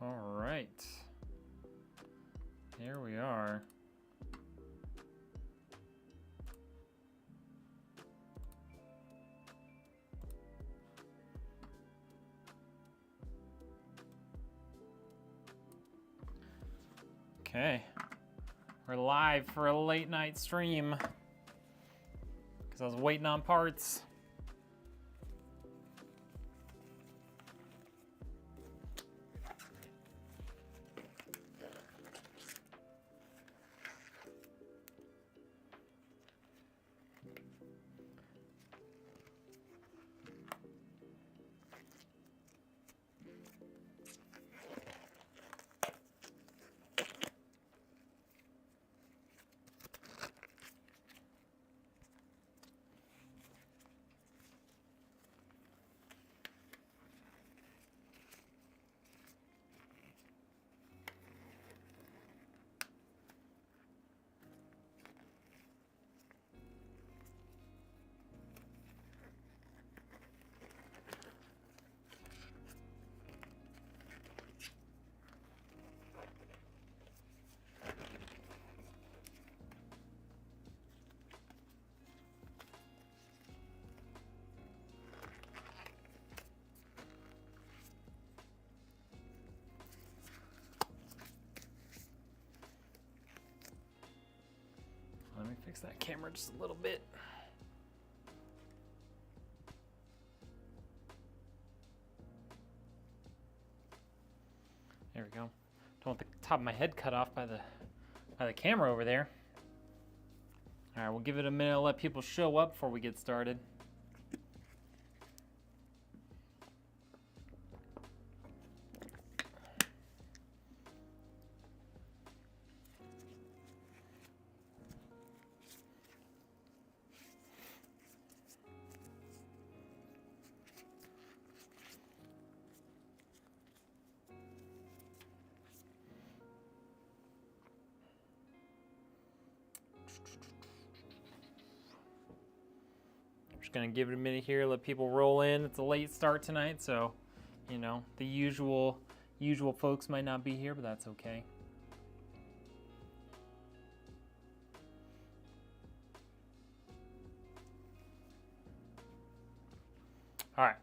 All right. Here we are. Okay. We're live for a late night stream because I was waiting on parts. Let me fix that camera just a little bit. There we go. Don't want the top of my head cut off by the camera over there. All right, we'll give it a minute to let people show up before we get started. Gonna give it a minute here, let people roll in. It's a late start tonight, so you know the usual folks might not be here, but that's okay. All right,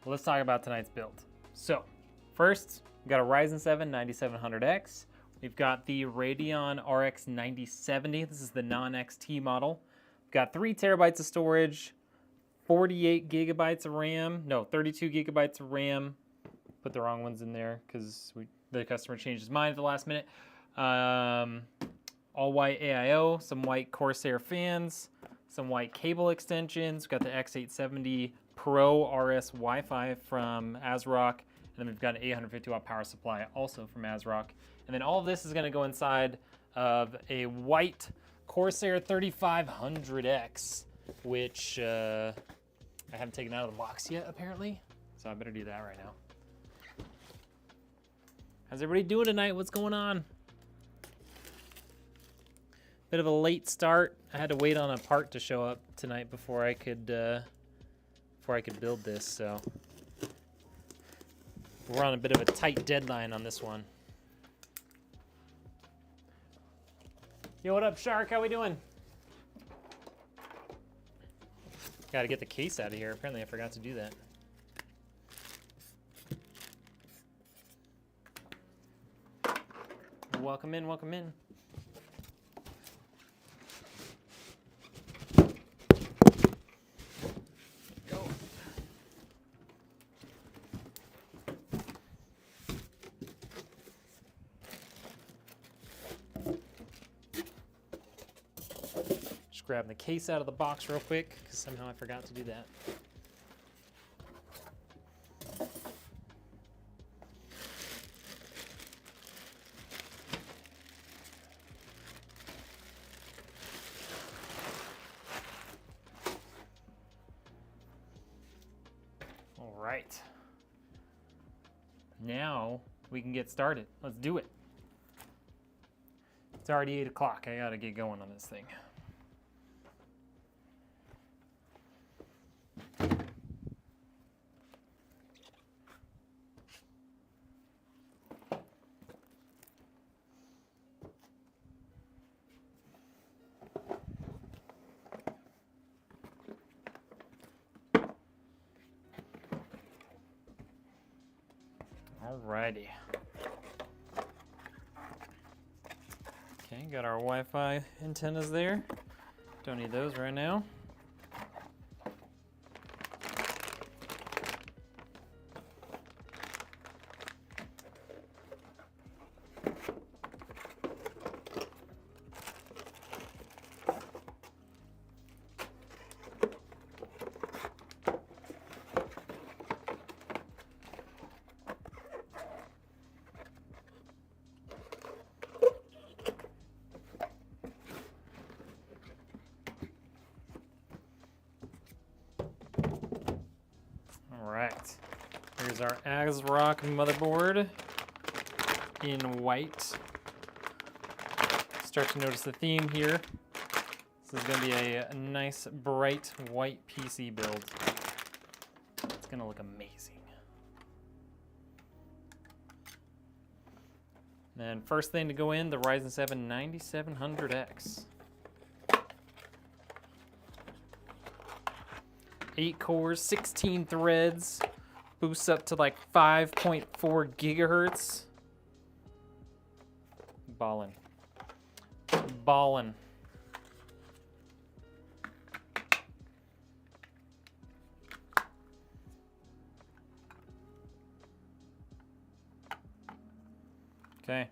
well, let's talk about tonight's build. So first, we got a Ryzen 7 9700X. We've got the Radeon RX 9070. This is the non-XT model. Got 3 terabytes of storage, 48 gigabytes of RAM, no, 32 gigabytes of RAM. Put the wrong ones in there because the customer changed his mind at the last minute. All white AIO, some white Corsair fans, some white cable extensions. We've got the X870 Pro RS Wi-Fi from ASRock, and then we've got an 850 watt power supply also from ASRock. And then all of this is going to go inside of a white Corsair 3500X, which I haven't taken out of the box yet, apparently. So I better do that right now. How's everybody doing tonight? What's going on? Bit of a late start. I had to wait on a part to show up tonight before I could build this. So we're on a bit of a tight deadline on this one. Yo, what up, Shark? How we doing? Gotta get the case out of here. Apparently I forgot to do that. Welcome in, welcome in. Go. Grab the case out of the box real quick because somehow I forgot to do that. All right. Now we can get started. Let's do it. It's already 8 o'clock. I gotta get going on this thing. Alrighty. Okay, got our Wi-Fi antennas there. Don't need those right now. Alright, here's our ASRock motherboard in white. Start to notice the theme here. This is going to be a nice bright white PC build. It's going to look amazing. Then first thing to go in, the Ryzen 7 9700X. 8 cores, 16 threads, boosts up to like 5.4 gigahertz. Ballin'. Ballin'. Okay,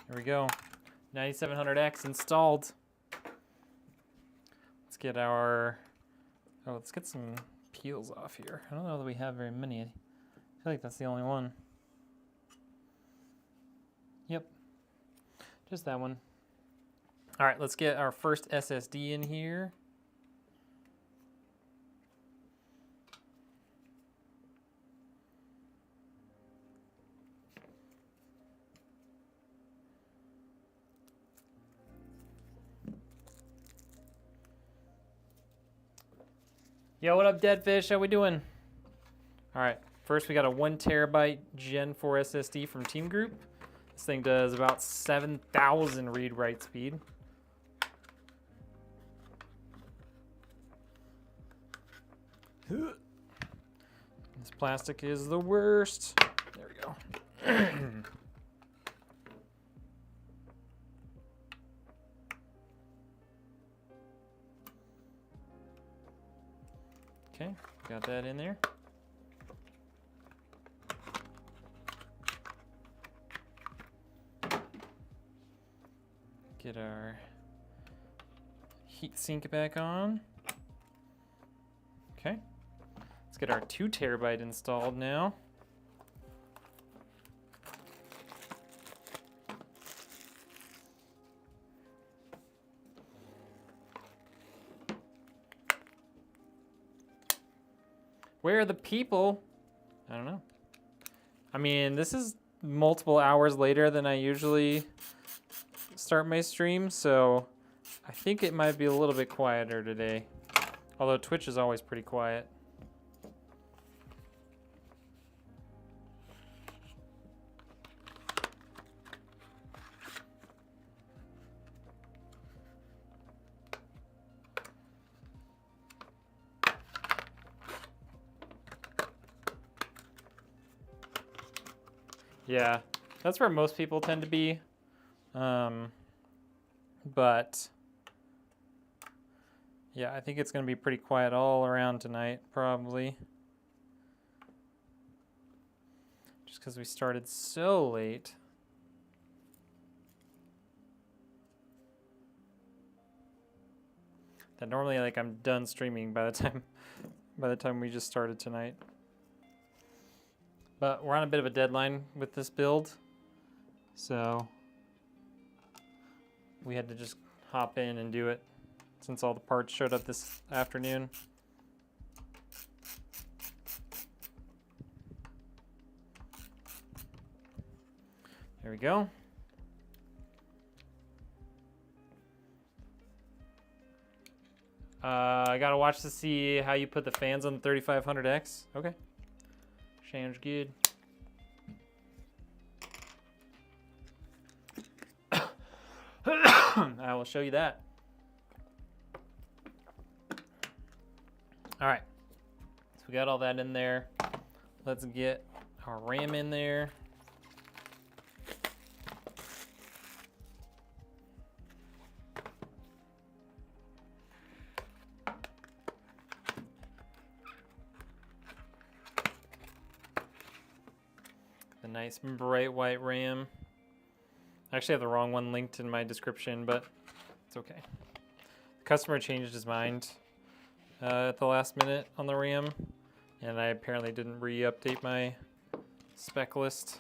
here we go. 9700X installed. Let's get our, let's get some peels off here. I don't know that we have very many. I feel like that's the only one. Yep, just that one. All right, let's get our first SSD in here. Yo, what up, Deadfish? How we doing? All right, first we got a 1 terabyte Gen 4 SSD from Team Group. This thing does about 7,000 read-write speed. This plastic is the worst. There we go. Okay, got that in there. Get our heat sink back on. Okay, let's get our 2 terabyte installed now. Where are the people? I don't know. I mean, this is multiple hours later than I usually start my stream, so I think it might be a little bit quieter today. Although Twitch is always pretty quiet. Yeah, that's where most people tend to be. But yeah, I think it's going to be pretty quiet all around tonight, probably. Just because we started so late. That normally, like, I'm done streaming by the time we just started tonight. But we're on a bit of a deadline with this build, so we had to just hop in and do it since all the parts showed up this afternoon. There we go. I gotta watch to see how you put the fans on the 3500X. Okay. Sounds good. I will show you that. All right, so we got all that in there. Let's get our RAM in there. The nice bright white RAM. I actually have the wrong one linked in my description, but it's okay. The customer changed his mind at the last minute on the RAM, and I apparently didn't re-update my spec list.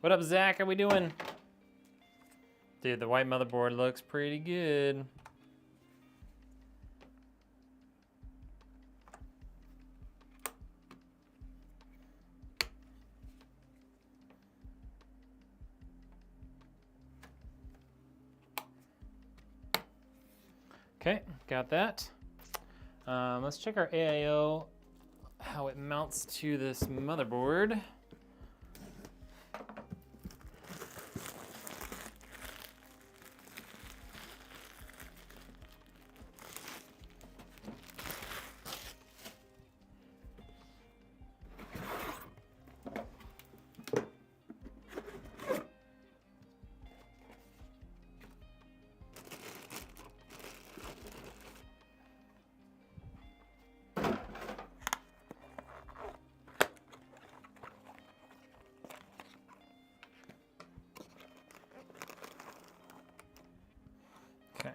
What up, Zach? How we doing? Dude, the white motherboard looks pretty good. Okay, got that. Let's check our AIO, how it mounts to this motherboard. Okay,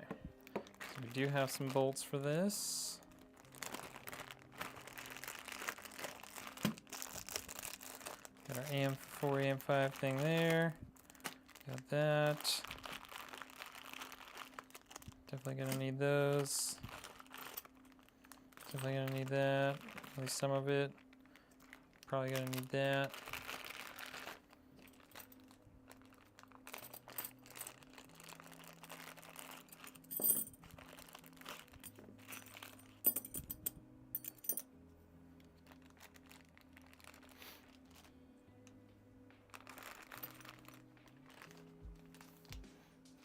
so we do have some bolts for this. Got our AM4, AM5 thing there. Got that. Definitely gonna need those. Definitely gonna need that. At least some of it. Probably gonna need that.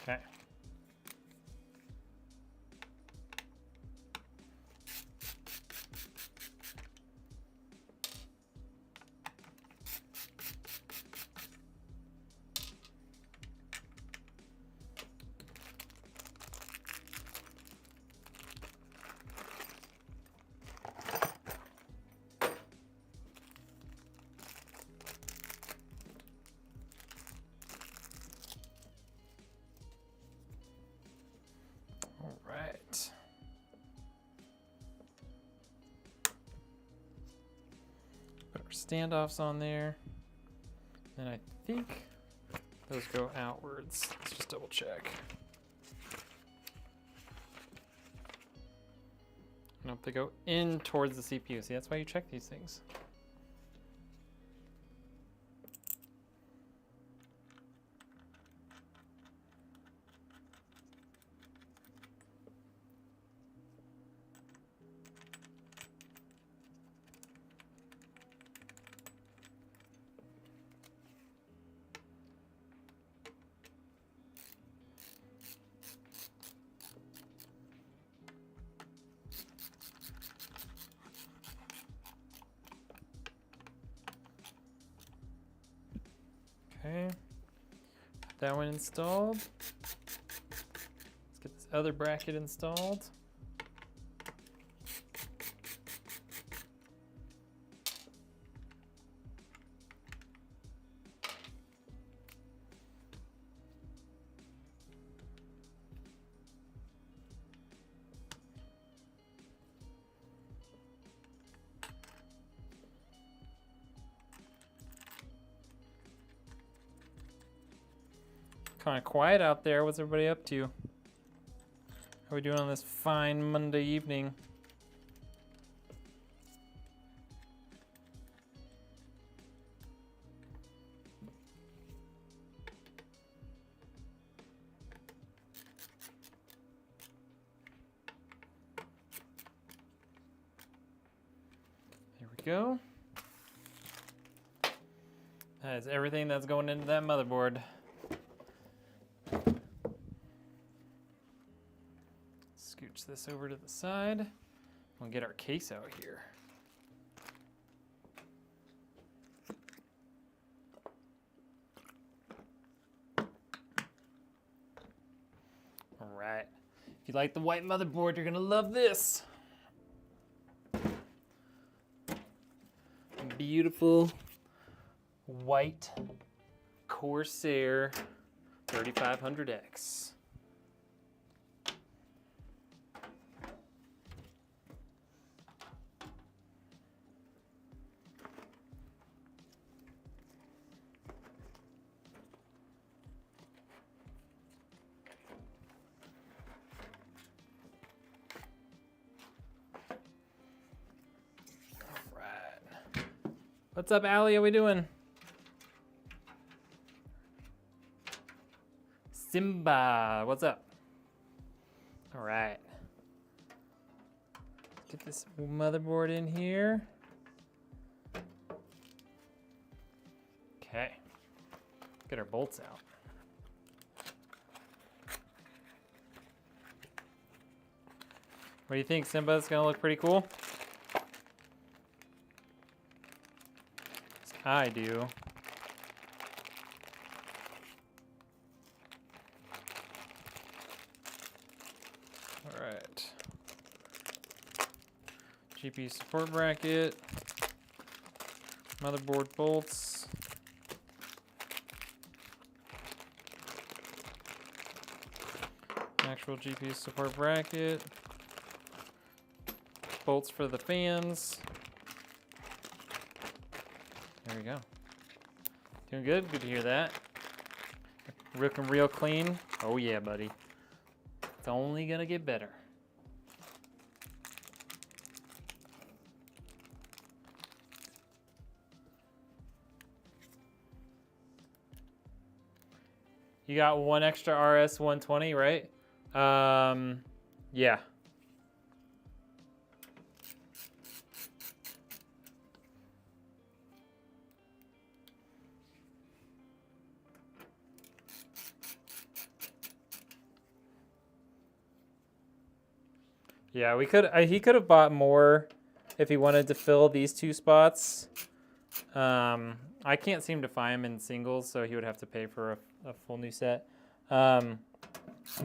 Okay. All right. Put our standoffs on there. And I think those go outwards. Let's just double check. Nope, they go in towards the CPU. See, that's why you check these things. Okay, got that one installed. Let's get this other bracket installed. Kind of quiet out there. What's everybody up to? How are we doing on this fine Monday evening? There we go. That is everything that's going into that motherboard. Scooch this over to the side. We'll get our case out here. If you like the white motherboard, you're gonna love this. Beautiful white Corsair 3500X. What's up, Allie? How we doing? Simba, what's up? All right. Get this motherboard in here. Okay. Get our bolts out. What do you think, Simba? It's gonna look pretty cool. I do. All right. GPU support bracket, motherboard bolts, actual GPU support bracket, bolts for the fans. There we go. Doing good. Good to hear that. Looking real clean. Oh yeah, buddy. It's only gonna get better. You got one extra RS 120, right? Yeah. Yeah, we could. He could have bought more if he wanted to fill these two spots. I can't seem to find them in singles, so he would have to pay for a full new set. But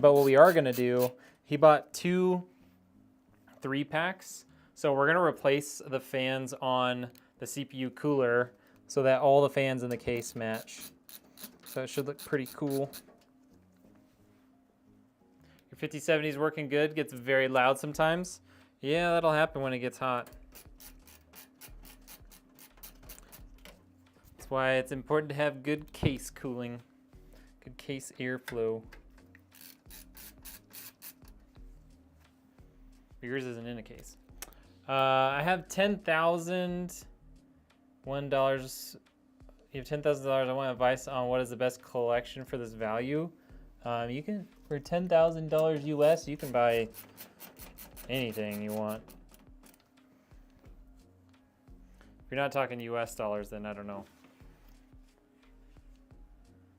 what we are gonna do, he bought 2 3-packs, so we're gonna replace the fans on the CPU cooler so that all the fans in the case match. So it should look pretty cool. 5070 is working good, gets very loud sometimes. Yeah, that'll happen when it gets hot. That's why it's important to have good case cooling, good case airflow. Yours isn't in a case. I have $10,001. You have $10,000. I want advice on what is the best collection for this value. You can, for $10,000 US, you can buy anything you want. If you're not talking US dollars, then I don't know.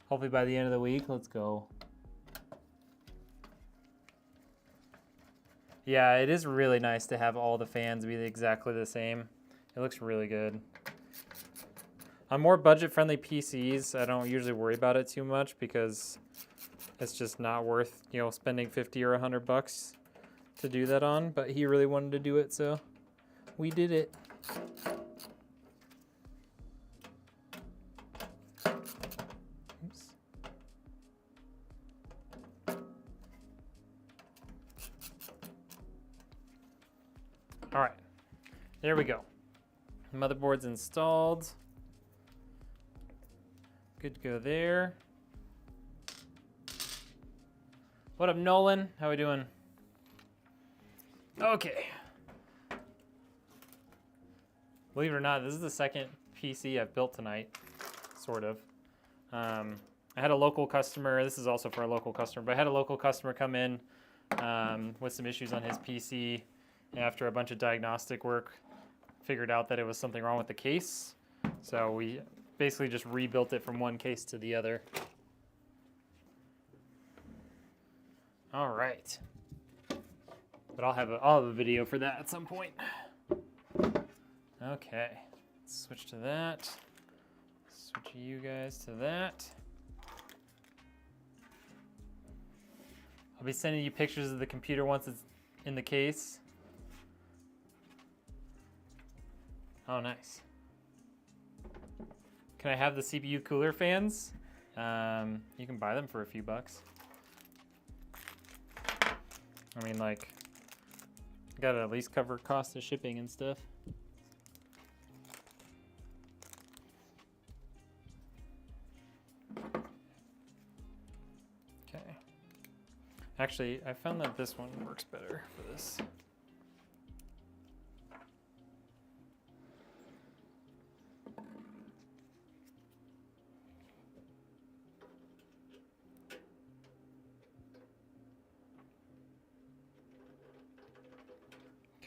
Hopefully by the end of the week, let's go. Yeah, it is really nice to have all the fans be exactly the same. It looks really good. On more budget-friendly PCs, I don't usually worry about it too much because it's just not worth, you know, spending 50 or 100 bucks to do that on, but he really wanted to do it, so we did it. Oops. All right, there we go. Motherboard's installed. Good to go there. What up, Nolan? How we doing? Okay. Believe it or not, this is the second PC I've built tonight, sort of. I had a local customer, this is also for a local customer, but I had a local customer come in with some issues on his PC. After a bunch of diagnostic work, figured out that it was something wrong with the case. So we basically just rebuilt it from one case to the other. All right. But I'll have a video for that at some point. Okay, let's switch to that. Switch you guys to that. I'll be sending you pictures of the computer once it's in the case. Oh, nice. Can I have the CPU cooler fans? You can buy them for a few bucks. I mean, like, gotta at least cover cost of shipping and stuff. Okay. Actually, I found that this one works better for this.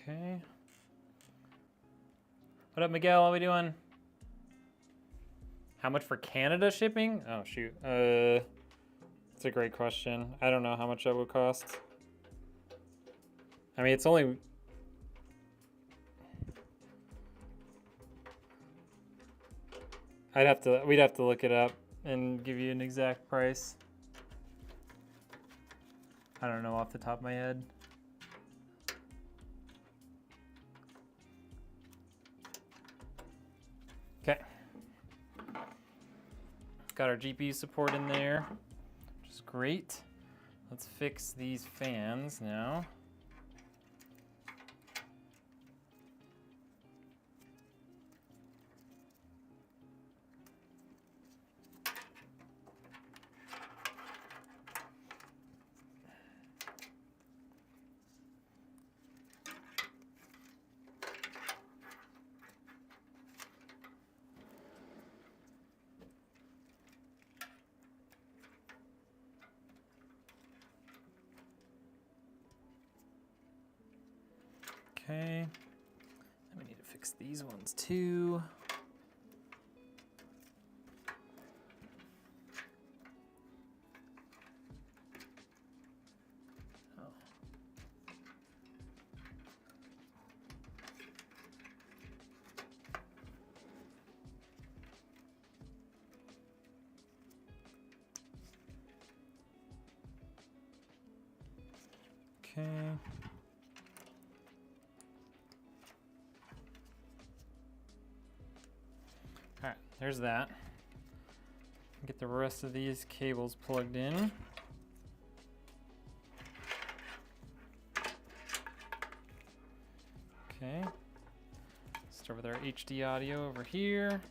Okay. What up, Miguel? How we doing? How much for Canada shipping? Oh, shoot. It's a great question. I don't know how much that would cost. I mean, it's only... we'd have to look it up and give you an exact price. I don't know off the top of my head. Okay. Got our GPU support in there, which is great. Let's fix these fans now. Okay, then we need to fix these ones too. Oh. Okay. Alright, there's that. Get the rest of these cables plugged in. Okay. Start with our HD audio over here.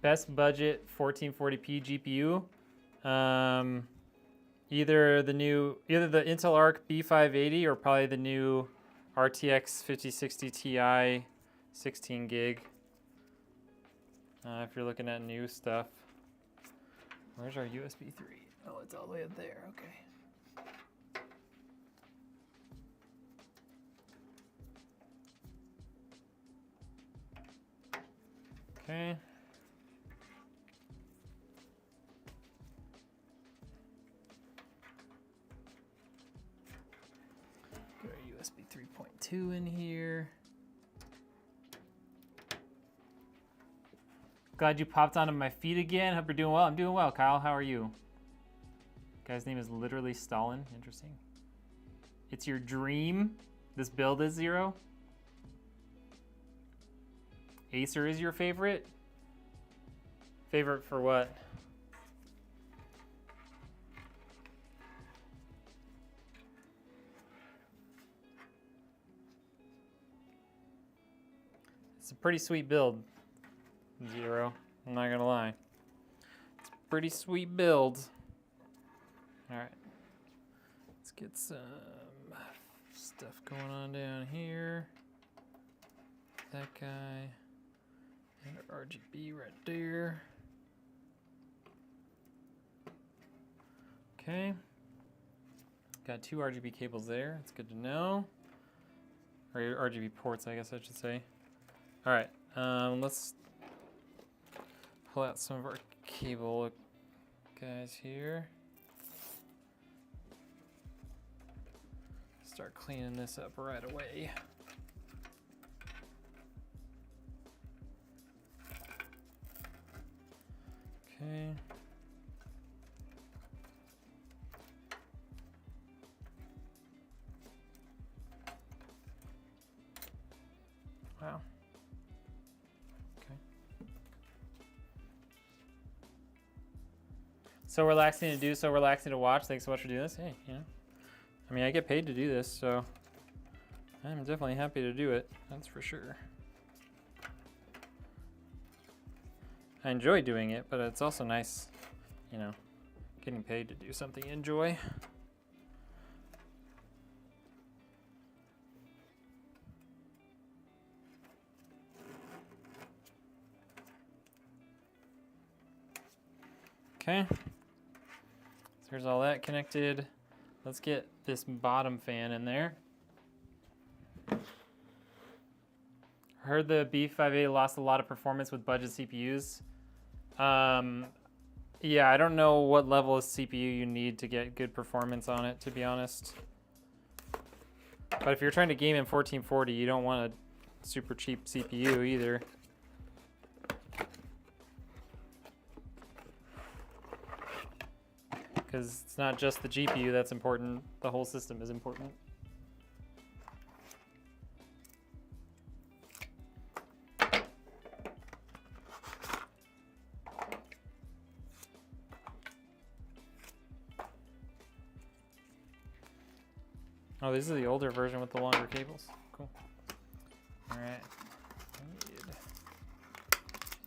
Best budget 1440p GPU. Either the Intel Arc B580 or probably the new RTX 5060 Ti 16 gig. If you're looking at new stuff. Where's our USB 3? Oh, it's all the way up there. Okay. Okay. Get our USB 3.2 in here. Glad you popped onto my feed again. Hope you're doing well. I'm doing well, Kyle. How are you? Guy's name is literally Stalin. Interesting. It's your dream. This build is 0. Acer is your favorite? Favorite for what? It's a pretty sweet build. 0. I'm not gonna lie. It's a pretty sweet build. Alright. Let's get some stuff going on down here. That guy. And our RGB right there. Okay. Got 2 RGB cables there. It's good to know. Or RGB ports, I guess I should say. Alright. Let's pull out some of our cable guys here. Start cleaning this up right away. Okay. Wow. Okay. So relaxing to do, so relaxing to watch. Thanks so much for doing this. Hey, you know, I mean, I get paid to do this, so I'm definitely happy to do it. That's for sure. I enjoy doing it, but it's also nice, you know, getting paid to do something you enjoy. Okay, so here's all that connected. Let's get this bottom fan in there. I heard the B5A lost a lot of performance with budget CPUs. Yeah, I don't know what level of CPU you need to get good performance on it, to be honest. But if you're trying to game in 1440, you don't want a super cheap CPU either. Because it's not just the GPU that's important, the whole system is important. Oh, this is the older version with the longer cables. Cool. All right. I need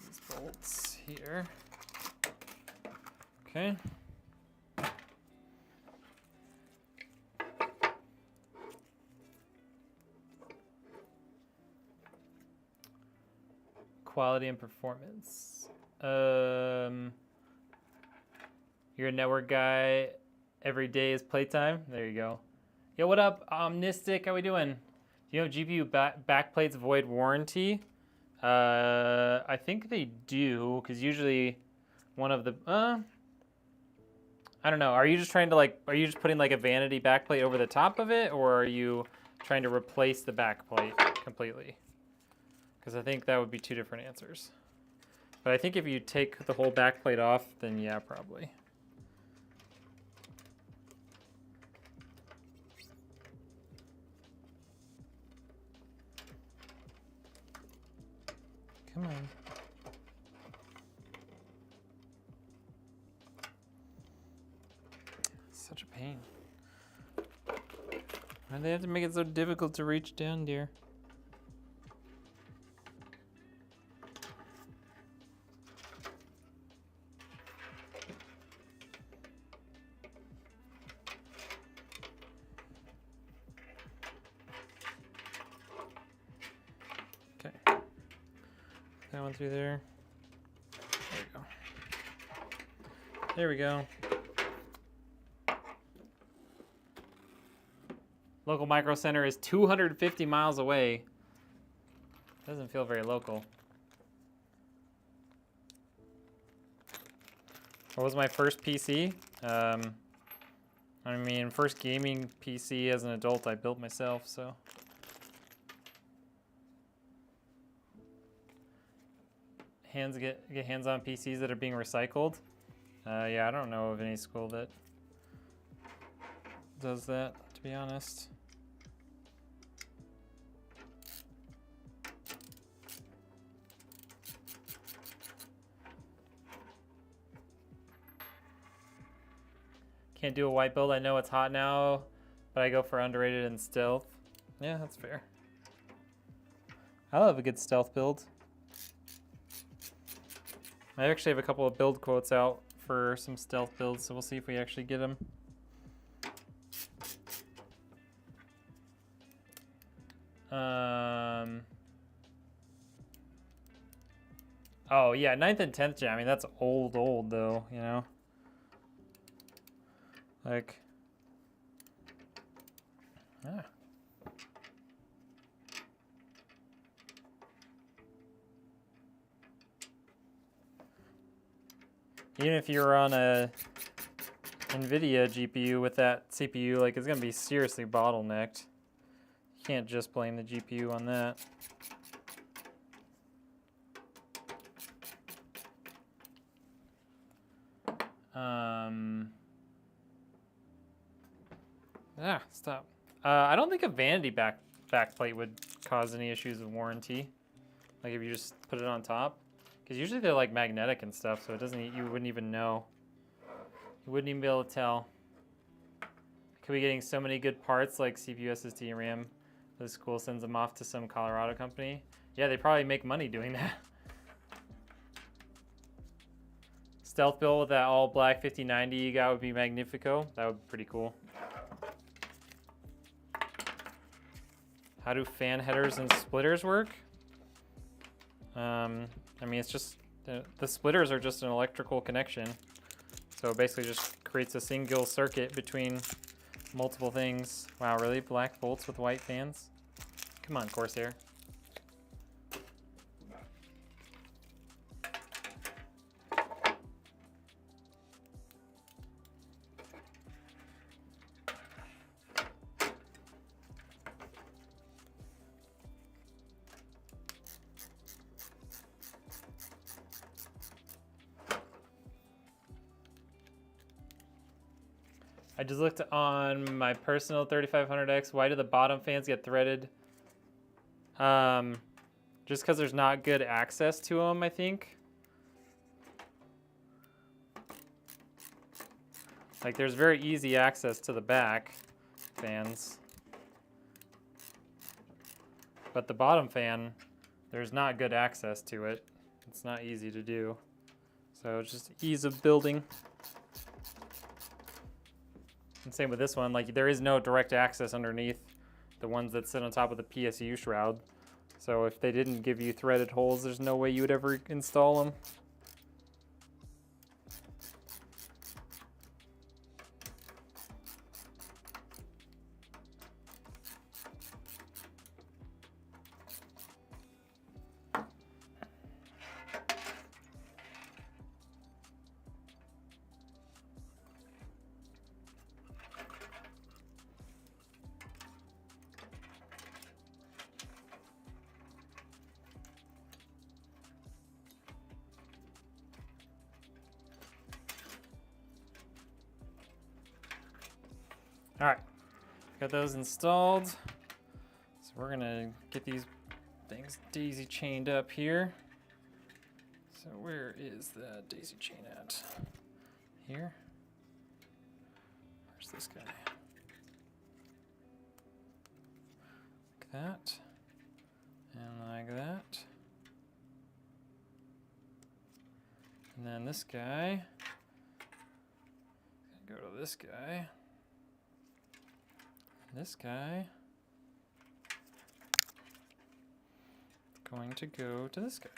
these bolts here. Okay. Quality and performance. You're a network guy. Every day is playtime. There you go. Yo, what up, Omnistic? How we doing? Do you know GPU backplates void warranty? I think they do, because usually one of the I don't know. Are you just trying to are you just putting like a vanity backplate over the top of it, or are you trying to replace the backplate completely? Because I think that would be two different answers. But I think if you take the whole backplate off, then yeah, probably. Come on. Such a pain. Why do they have to make it so difficult to reach down, dear? That one through there. There we go. There we go. Local micro center is 250 miles away. Doesn't feel very local. What was my first PC? I mean, first gaming PC as an adult I built myself, so. Get hands on PCs that are being recycled. Yeah, I don't know of any school that does that, to be honest. Can't do a white build. I know it's hot now, but I go for underrated and stealth. Yeah, that's fair. I love a good stealth build. I actually have a couple of build quotes out for some stealth builds, so we'll see if we actually get them. Oh yeah, 9th and 10th gen. I mean, that's old though, you know? Like, even if you're on a Nvidia GPU with that CPU, like, it's gonna be seriously bottlenecked. You can't just blame the GPU on that. Stop. I don't think a vanity backplate would cause any issues with warranty. Like if you just put it on top. Because usually they're like magnetic and stuff, so it doesn't, you wouldn't even know. You wouldn't even be able to tell. Could be getting so many good parts like CPU, SSD, and RAM. The school sends them off to some Colorado company. Yeah, they probably make money doing that. Stealth build with that all black 5090 you got would be magnifico. That would be pretty cool. How do fan headers and splitters work? I mean, it's just, the splitters are just an electrical connection. So it basically just creates a single circuit between multiple things. Wow, really? Black bolts with white fans? Come on, Corsair. I just looked on my personal 3500X. Why do the bottom fans get threaded? Just because there's not good access to them, I think. Like there's very easy access to the back fans. But the bottom fan, there's not good access to it. It's not easy to do. So it's just ease of building. And same with this one, like there is no direct access underneath the ones that sit on top of the PSU shroud. So if they didn't give you threaded holes, there's no way you would ever install them. All right, got those installed. So we're gonna get these things daisy chained up here. So where is the daisy chain at? Here? Where's this guy? Like that, and like that. And then this guy, go to this guy. This guy going to go to this guy.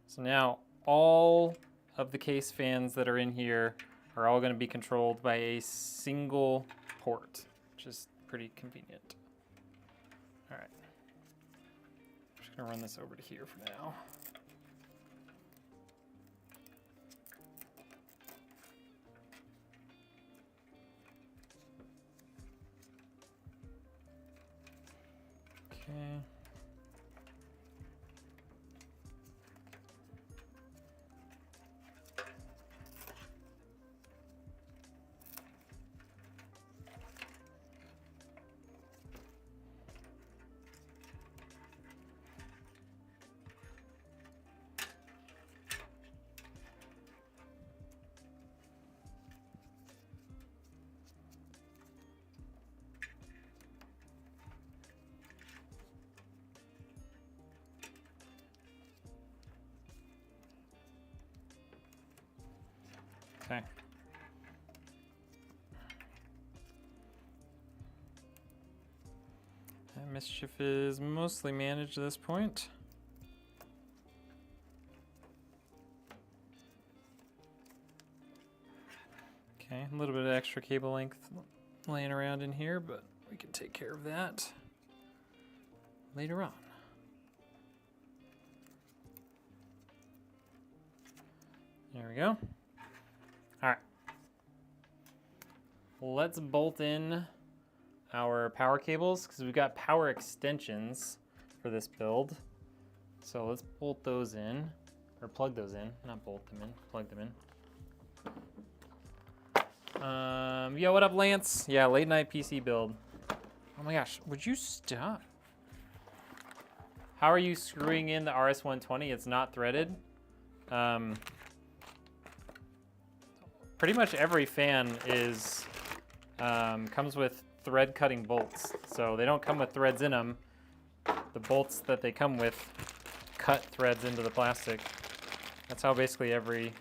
So now all of the case fans that are in here are all going to be controlled by a single port, which is pretty convenient. All right, I'm just going to run this over to here for now. Okay. Okay. That mischief is mostly managed at this point. Okay, a little bit of extra cable length laying around in here, but we can take care of that later on. There we go. All right, let's bolt in our power cables because we've got power extensions for this build. So let's bolt those in, or plug those in, not bolt them in, plug them in. Yeah, what up, Lance? Yeah, late night PC build. Oh my gosh, would you stop? How are you screwing in the RS120? It's not threaded. Pretty much every fan is comes with thread cutting bolts. So they don't come with threads in them. The bolts that they come with cut threads into the plastic. That's how basically every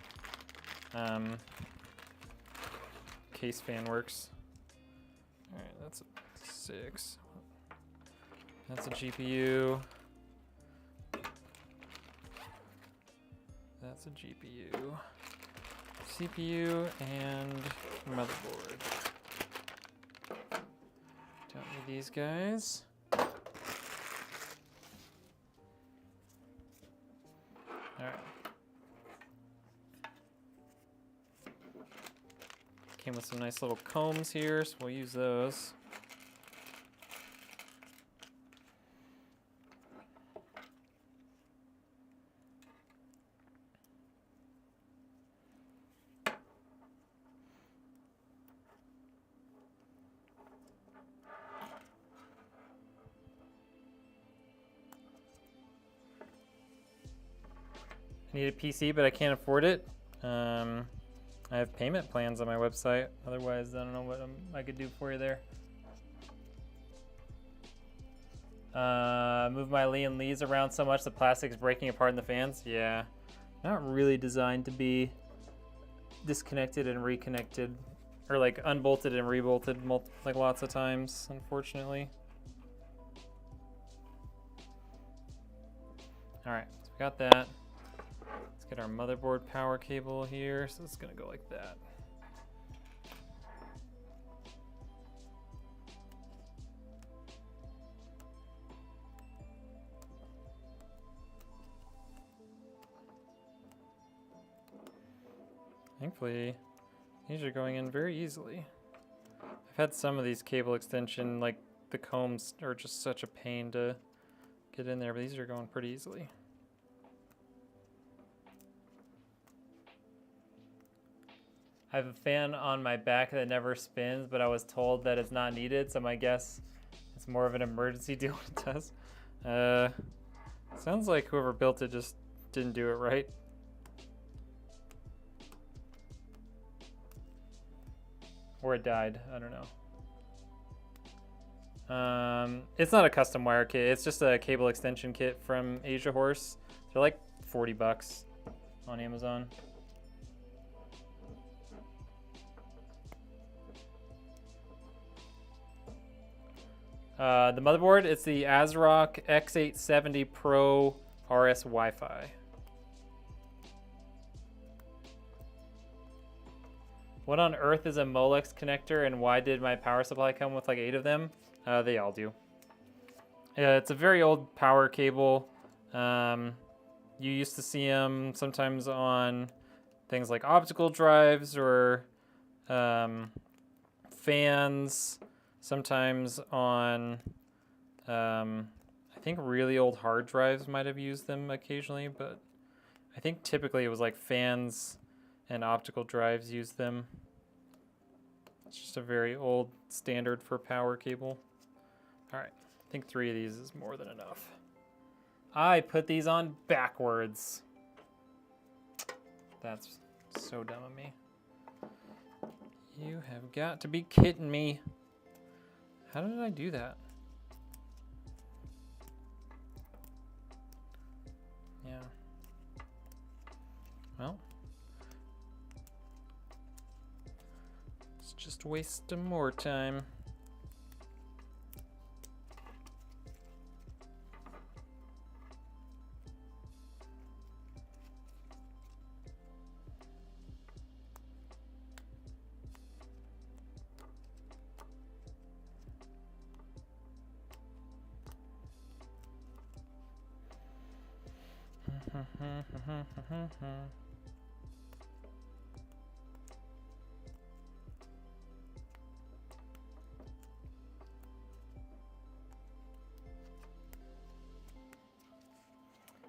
case fan works. All right, that's a 6. That's a GPU. That's a GPU. CPU and motherboard. Don't need these guys. All right. Came with some nice little combs here, so we'll use those. I need a PC, but I can't afford it. I have payment plans on my website. Otherwise, I don't know what I could do for you there. Move my Lee and Lees around so much the plastic is breaking apart in the fans. Yeah, not really designed to be disconnected and reconnected, or like unbolted and rebolted like lots of times, unfortunately. All right, so we got that. Get our motherboard power cable here, so it's gonna go like that. Thankfully, these are going in very easily. I've had some of these cable extension, like the combs are just such a pain to get in there, but these are going pretty easily. I have a fan on my back that never spins, but I was told that it's not needed, so my guess it's more of an emergency deal when it does. Sounds like whoever built it just didn't do it right. Or it died, I don't know. It's not a custom wire kit, it's just a cable extension kit from Asia Horse. They're like 40 bucks on Amazon. The motherboard, it's the ASRock X870 Pro RS Wi-Fi. What on earth is a Molex connector, and why did my power supply come with like 8 of them? They all do. It's a very old power cable. You used to see them sometimes on things like optical drives or fans. Sometimes on, I think really old hard drives might have used them occasionally, but I think typically it was like fans and optical drives used them. It's just a very old standard for power cable. All right, I think 3 of these is more than enough. I put these on backwards. That's so dumb of me. You have got to be kidding me. How did I do that? Yeah. Well. Let's just waste some more time.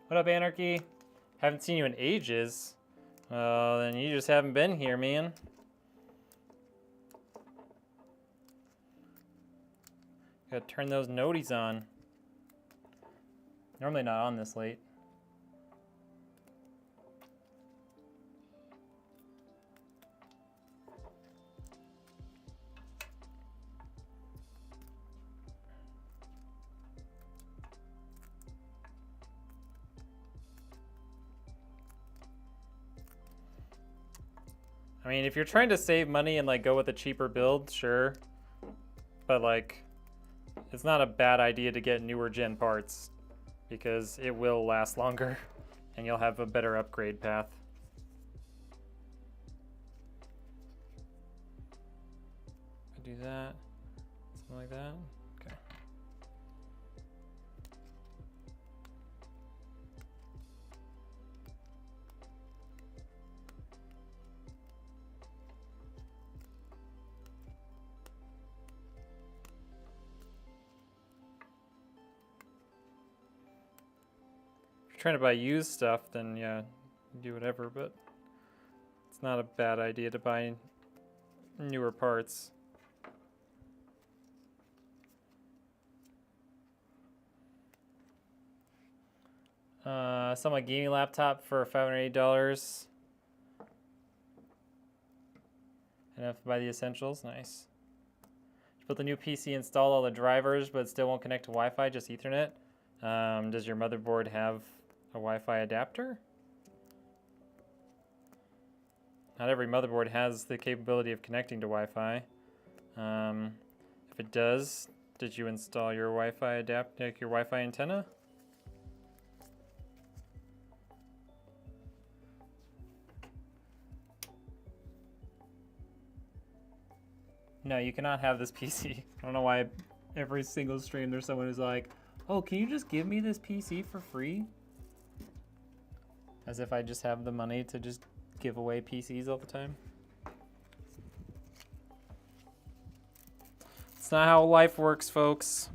What up, Anarchy? Haven't seen you in ages. Then you just haven't been here, man. Gotta turn those noties on. Normally not on this late. I mean, if you're trying to save money and like go with a cheaper build, sure. But like, it's not a bad idea to get newer gen parts because it will last longer and you'll have a better upgrade path. I do that, something like that. Okay. Trying to buy used stuff, then yeah, do whatever, but it's not a bad idea to buy newer parts. Sell my gaming laptop for $580. Enough to buy the essentials, nice. Built the new PC, installed all the drivers, but still won't connect to Wi-Fi, just Ethernet. Does your motherboard have a Wi-Fi adapter? Not every motherboard has the capability of connecting to Wi-Fi. If it does, did you install your Wi-Fi adapter, like your Wi-Fi antenna? No, you cannot have this PC. I don't know why every single stream there's someone who's like, oh, can you just give me this PC for free? As if I just have the money to just give away PCs all the time. It's not how life works, folks.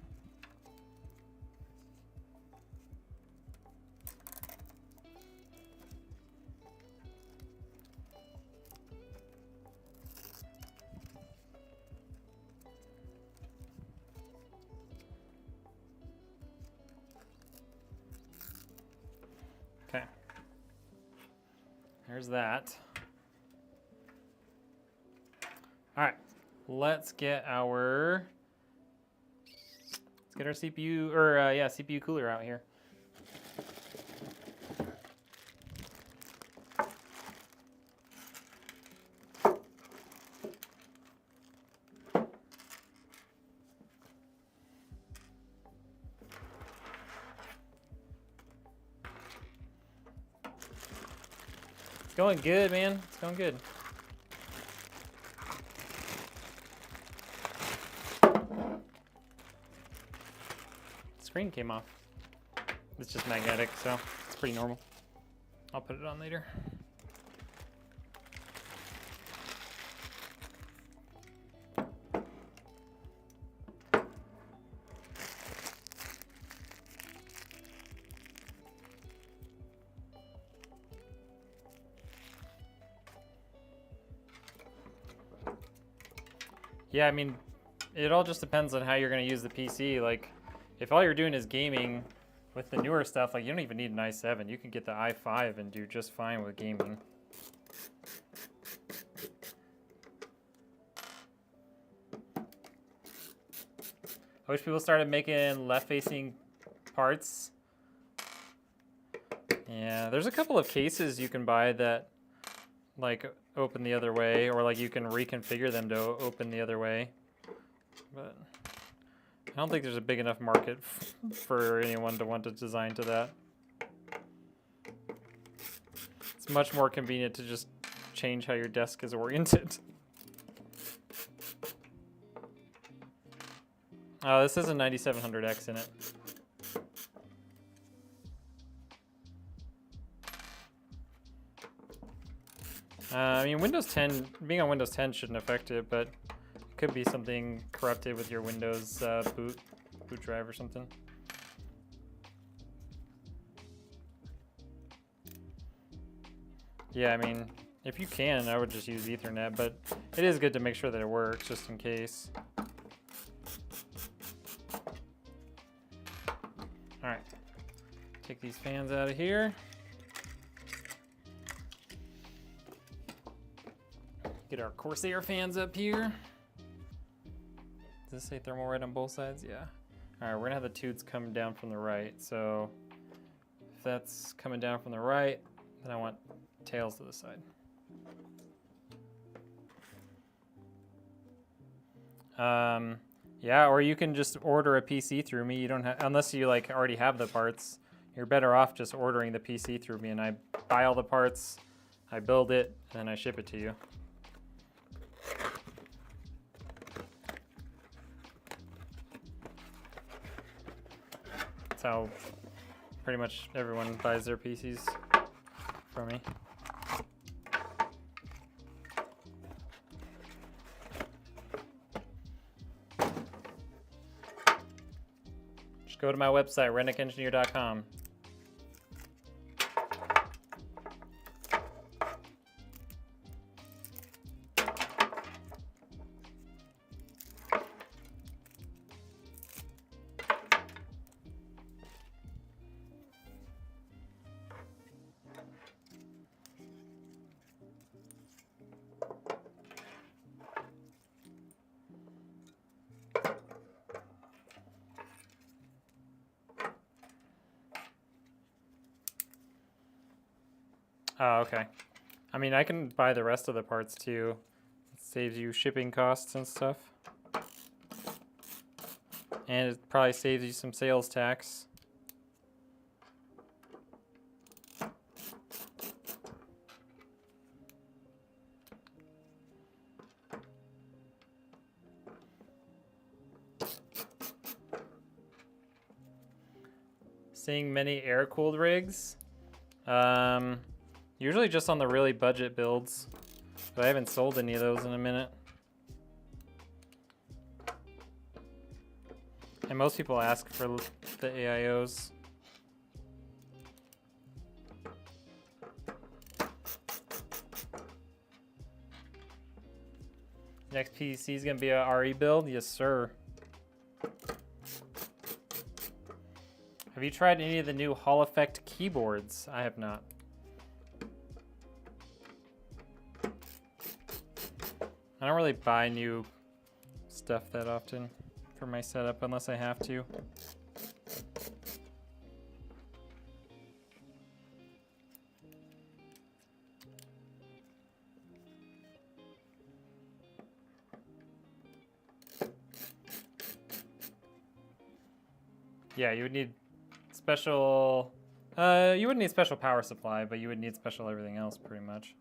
Okay. There's that. All right, let's get our CPU, or yeah, CPU cooler out here. It's going good, man. It's going good. Screen came off. It's just magnetic, so it's pretty normal. I'll put it on later. Yeah, I mean, it all just depends on how you're going to use the PC. Like, if all you're doing is gaming with the newer stuff, like, you don't even need an i7. You can get the i5 and do just fine with gaming. I wish people started making left-facing parts. Yeah, there's a couple of cases you can buy that, like, open the other way, or like you can reconfigure them to open the other way. But I don't think there's a big enough market for anyone to want to design to that. It's much more convenient to just change how your desk is oriented. Oh, this has a 9700X in it. I mean, Windows 10, being on Windows 10 shouldn't affect it, but it could be something corrupted with your Windows boot drive or something. Yeah, I mean, if you can, I would just use Ethernet, but it is good to make sure that it works just in case. All right, take these fans out of here. Get our Corsair fans up here. Does this say thermal right on both sides? Yeah. All right, we're gonna have the tubes come down from the right. So if that's coming down from the right, then I want tails to the side. Yeah, or you can just order a PC through me. You don't have, unless you like already have the parts, you're better off just ordering the PC through me, and I buy all the parts, I build it, and then I ship it to you. That's how pretty much everyone buys their PCs from me. Just go to my website, redneckengineer.com. Oh, okay. I mean, I can buy the rest of the parts too. It saves you shipping costs and stuff. And it probably saves you some sales tax. Seeing many air-cooled rigs. Usually just on the really budget builds, but I haven't sold any of those in a minute. And most people ask for the AIOs. Next PC is gonna be a RE build? Yes, sir. Have you tried any of the new Hall Effect keyboards? I have not. I don't really buy new stuff that often for my setup unless I have to. Yeah, you would need special, you wouldn't need special power supply, but you would need special everything else pretty much.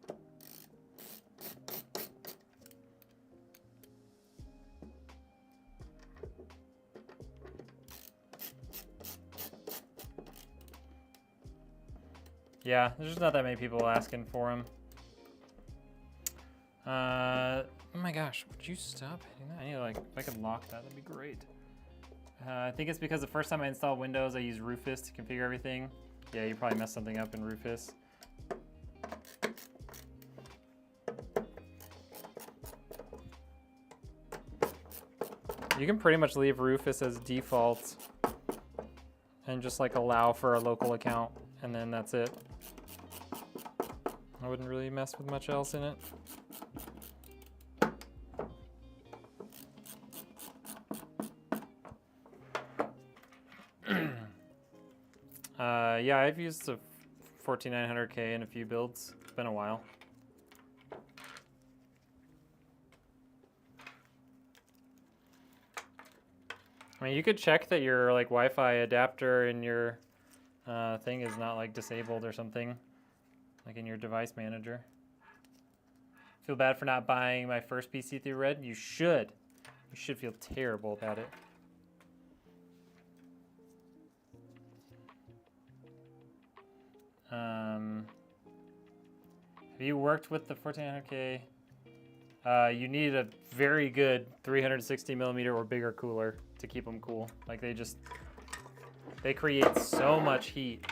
Yeah, there's just not that many people asking for them. Oh my gosh, would you stop hitting that? I need to like, if I could lock that, that'd be great. I think it's because the first time I installed Windows, I used Rufus to configure everything. Yeah, you probably messed something up in Rufus. You can pretty much leave Rufus as default and just like allow for a local account, and then that's it. I wouldn't really mess with much else in it. Yeah, I've used the 14900K in a few builds. It's been a while. I mean, you could check that your like Wi-Fi adapter in your thing is not like disabled or something, like in your device manager. Feel bad for not buying my first PC through Red? You should. You should feel terrible about it. Have you worked with the 14900K? You need a very good 360mm or bigger cooler to keep them cool. Like they create so much heat.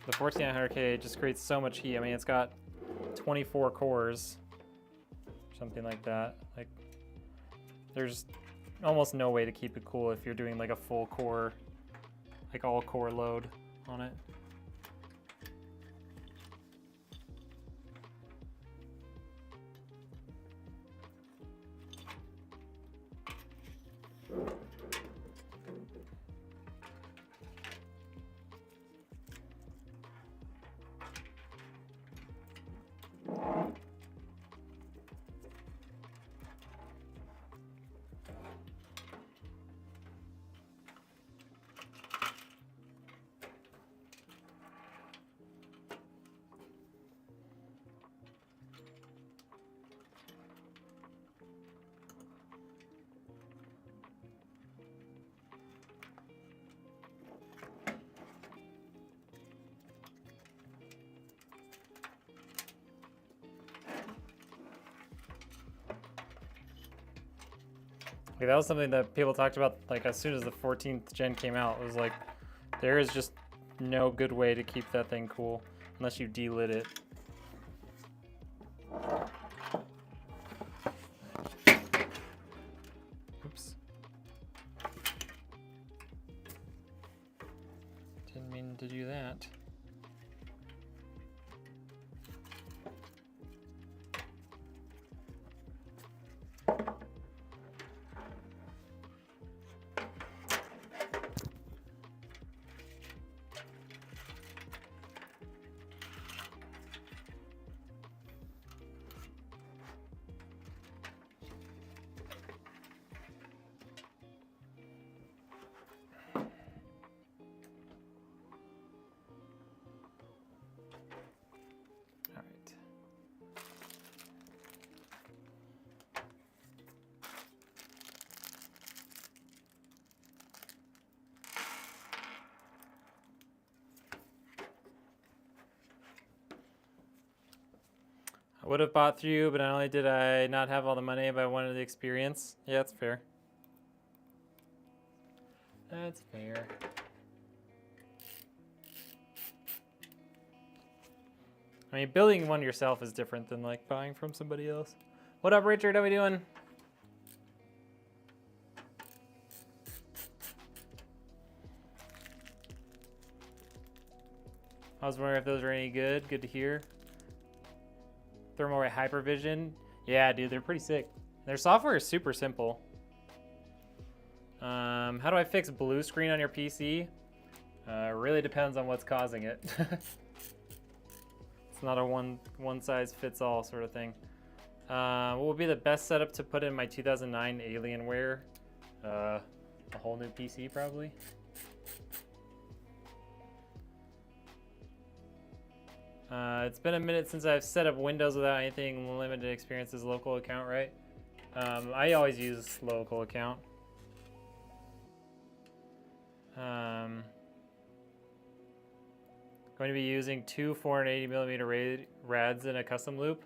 The 14900K just creates so much heat. I mean, it's got 24 cores, something like that. Like, there's almost no way to keep it cool if you're doing like a full core like all core load on it. Like, that was something that people talked about, like, as soon as the 14th gen came out. It was like, there is just no good way to keep that thing cool unless you delit it. Oops. Didn't mean to do that. I would have bought through you, but not only did I not have all the money, but I wanted the experience. Yeah, that's fair. That's fair. I mean, building one yourself is different than like buying from somebody else. What up, Richard? How we doing? I was wondering if those are any good. Good to hear. Thermal ray hypervision. Yeah, dude, they're pretty sick. Their software is super simple. How do I fix blue screen on your PC? Really depends on what's causing it. It's not a one size fits all sort of thing. What would be the best setup to put in my 2009 Alienware? A whole new PC probably. It's been a minute since I've set up Windows without anything. Limited experience as local account, right? I always use local account. Going to be using two 480mm rads in a custom loop.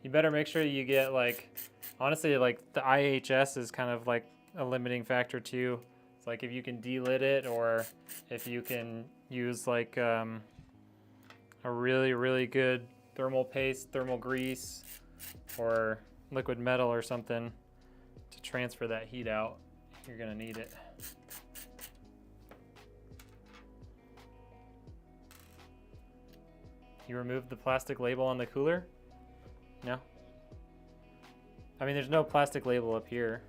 You better make sure you get like, honestly, like the IHS is kind of like a limiting factor too. It's like if you can delit it, or if you can use like a really good thermal paste, thermal grease, or liquid metal or something to transfer that heat out. You're gonna need it. You removed the plastic label on the cooler? No? I mean, there's no plastic label up here.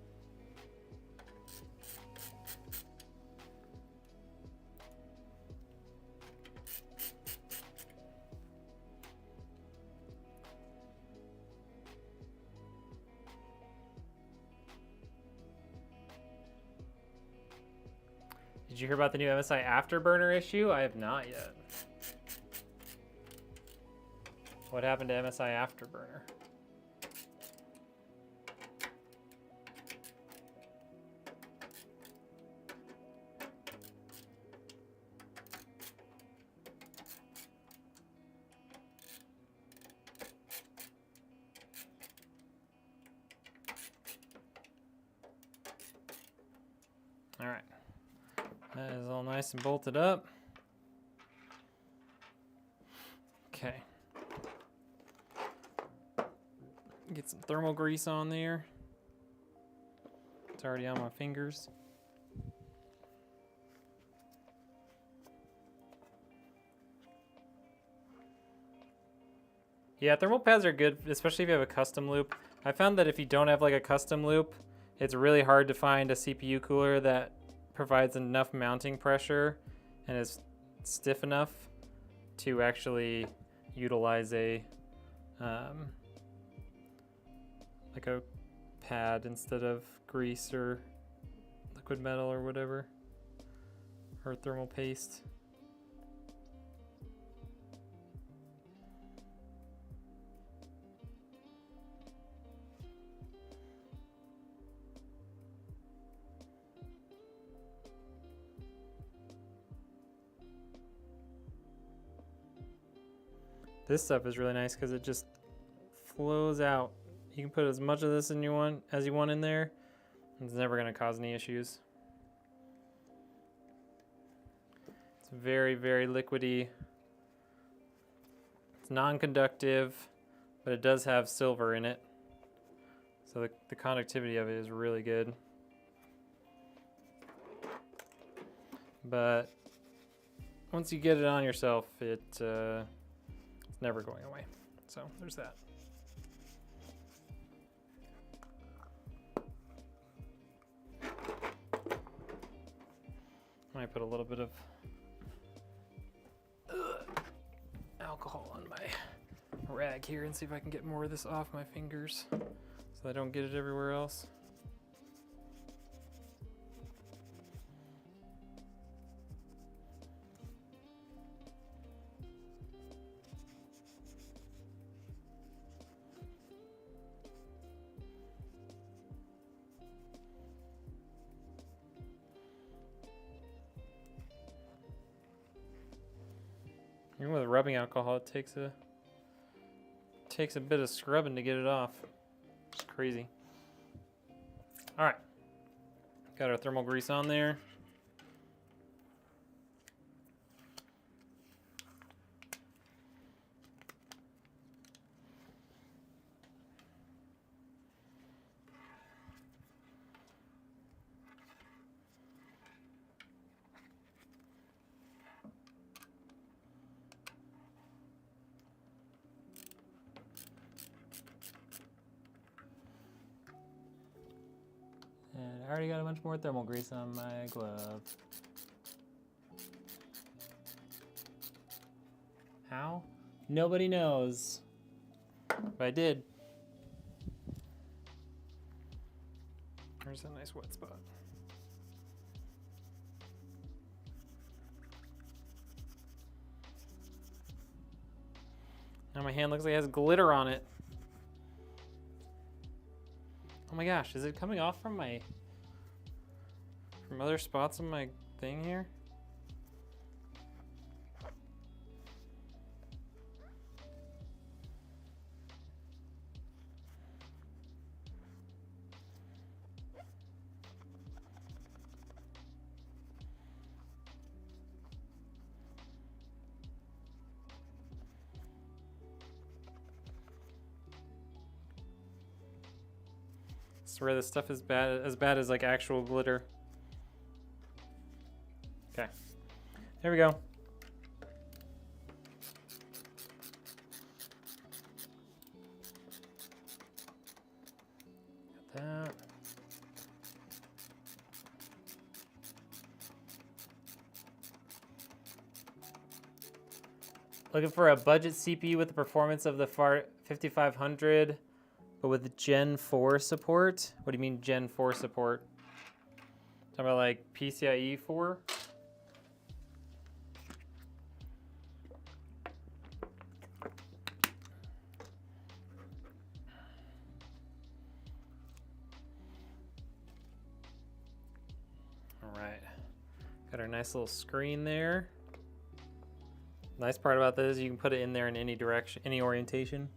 Did you hear about the new MSI Afterburner issue? I have not yet. What happened to MSI Afterburner? All right, that is all nice and bolted up. Okay. Get some thermal grease on there. It's already on my fingers. Yeah, thermal pads are good, especially if you have a custom loop. I found that if you don't have like a custom loop, it's really hard to find a CPU cooler that provides enough mounting pressure and is stiff enough to actually utilize a like a pad instead of grease or liquid metal or whatever, or thermal paste. This stuff is really nice because it just flows out. You can put as much of this in as you want in there. It's never going to cause any issues. It's very, very liquidy. It's non-conductive, but it does have silver in it. So the conductivity of it is really good. But once you get it on yourself, it's never going away. So there's that. I might put a little bit of alcohol on my rag here and see if I can get more of this off my fingers so I don't get it everywhere else. Even with rubbing alcohol, it takes a bit of scrubbing to get it off. It's crazy. All right, got our thermal grease on there. And I already got a bunch more thermal grease on my glove. How? Nobody knows. But I did. There's a nice wet spot. Now my hand looks like it has glitter on it. Oh my gosh, is it coming off from other spots on my thing here? I swear this stuff is as bad as like actual glitter. Okay, there we go. Got that. Looking for a budget CPU with the performance of the 5500. But with Gen 4 support? What do you mean Gen 4 support? Talking about like PCIe 4? All right, got our nice little screen there. Nice part about this, you can put it in there in any direction, any orientation.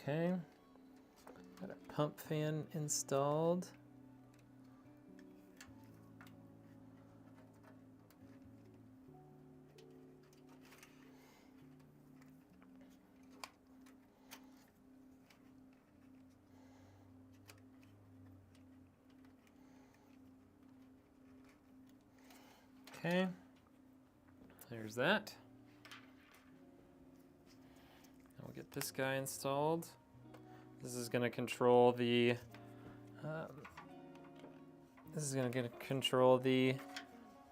Okay, got a pump fan installed. Okay, there's that. We'll get this guy installed. This is going to control the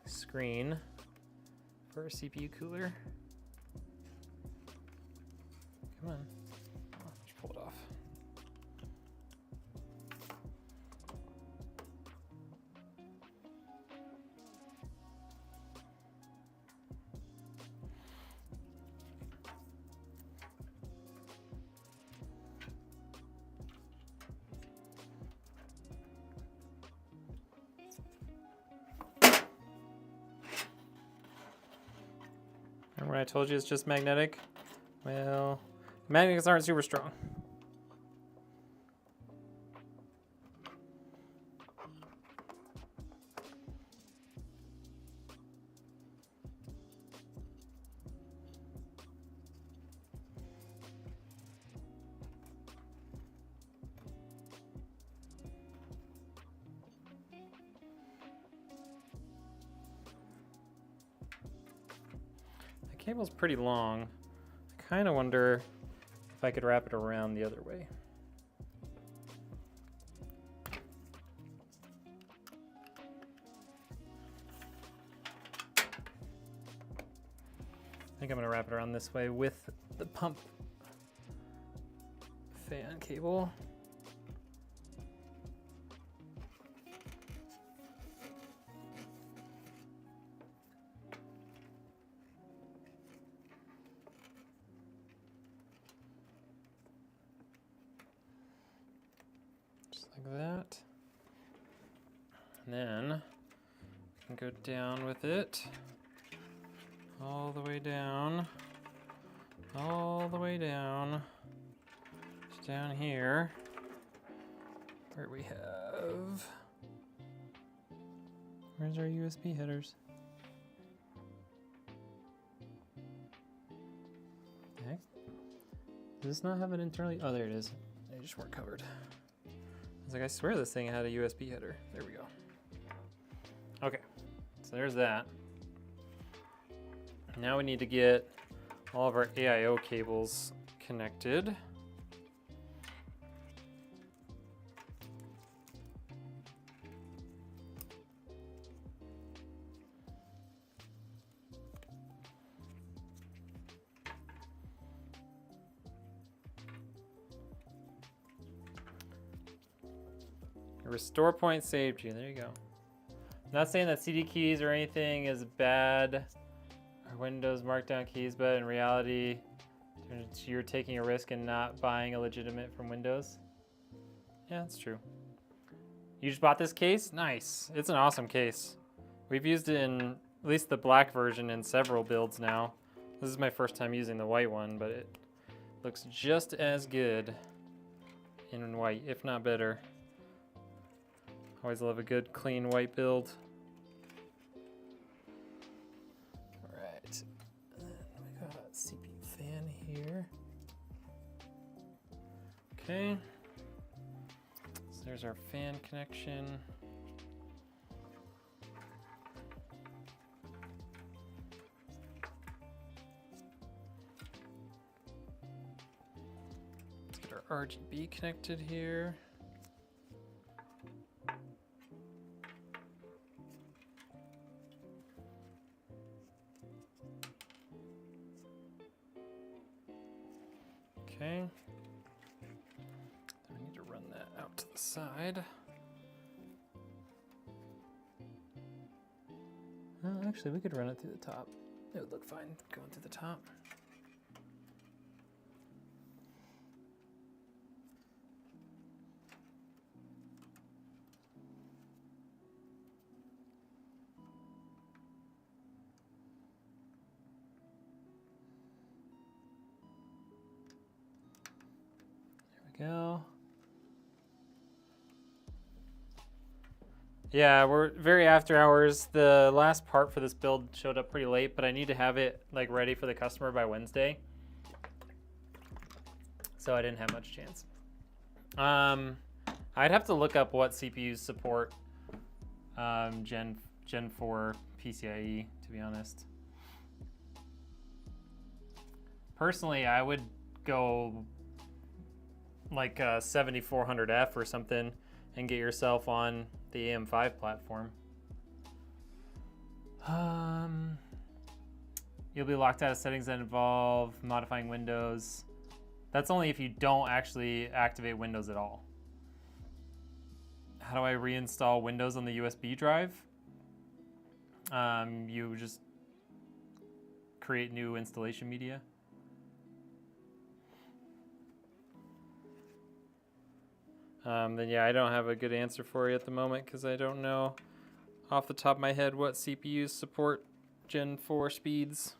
screen for our CPU cooler. Come on. Oh, just pull it off. Remember when I told you it's just magnetic? Well, magnets aren't super strong. The cable's pretty long. I kind of wonder if I could wrap it around the other way. I think I'm gonna wrap it around this way with the pump fan cable. Like that. And then I can go down with it all the way down, all the way down. It's down here where we have, where's our USB headers? Okay. Does this not have it internally? Oh, there it is. They just weren't covered. I was like, I swear this thing had a USB header. There we go. Okay, so there's that. Now we need to get all of our AIO cables connected. Restore point saved you. There you go. Not saying that CD keys or anything is bad or Windows Markdown keys, but in reality, you're taking a risk and not buying a legitimate from Windows. Yeah, that's true. You just bought this case? Nice. It's an awesome case. We've used it in at least the black version in several builds now. This is my first time using the white one, but it looks just as good in white, if not better. Always love a good clean white build. All right, and then we got CPU fan here. Okay, so there's our fan connection. Let's get our RGB connected here. Okay, then we need to run that out to the side. Actually, we could run it through the top. It would look fine going through the top. Go. Yeah, we're very after hours. The last part for this build showed up pretty late, but I need to have it like ready for the customer by Wednesday. So I didn't have much chance. I'd have to look up what CPUs support Gen Gen 4 PCIe, to be honest. Personally, I would go like a 7400F or something and get yourself on the AM5 platform. You'll be locked out of settings that involve modifying Windows. That's only if you don't actually activate Windows at all. How do I reinstall Windows on the USB drive? You just create new installation media. Then yeah, I don't have a good answer for you at the moment because I don't know off the top of my head what CPUs support Gen 4 speeds.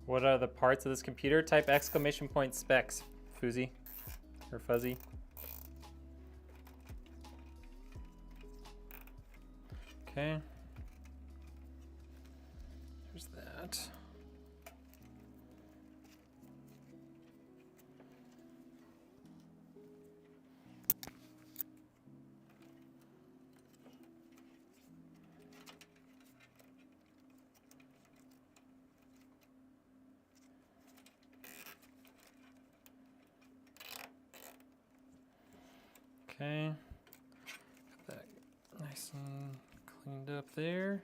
What are the parts of this computer? Type exclamation point specs, Fuzzy, or Fuzzy. Okay. There's that. Okay, got that nice and cleaned up there.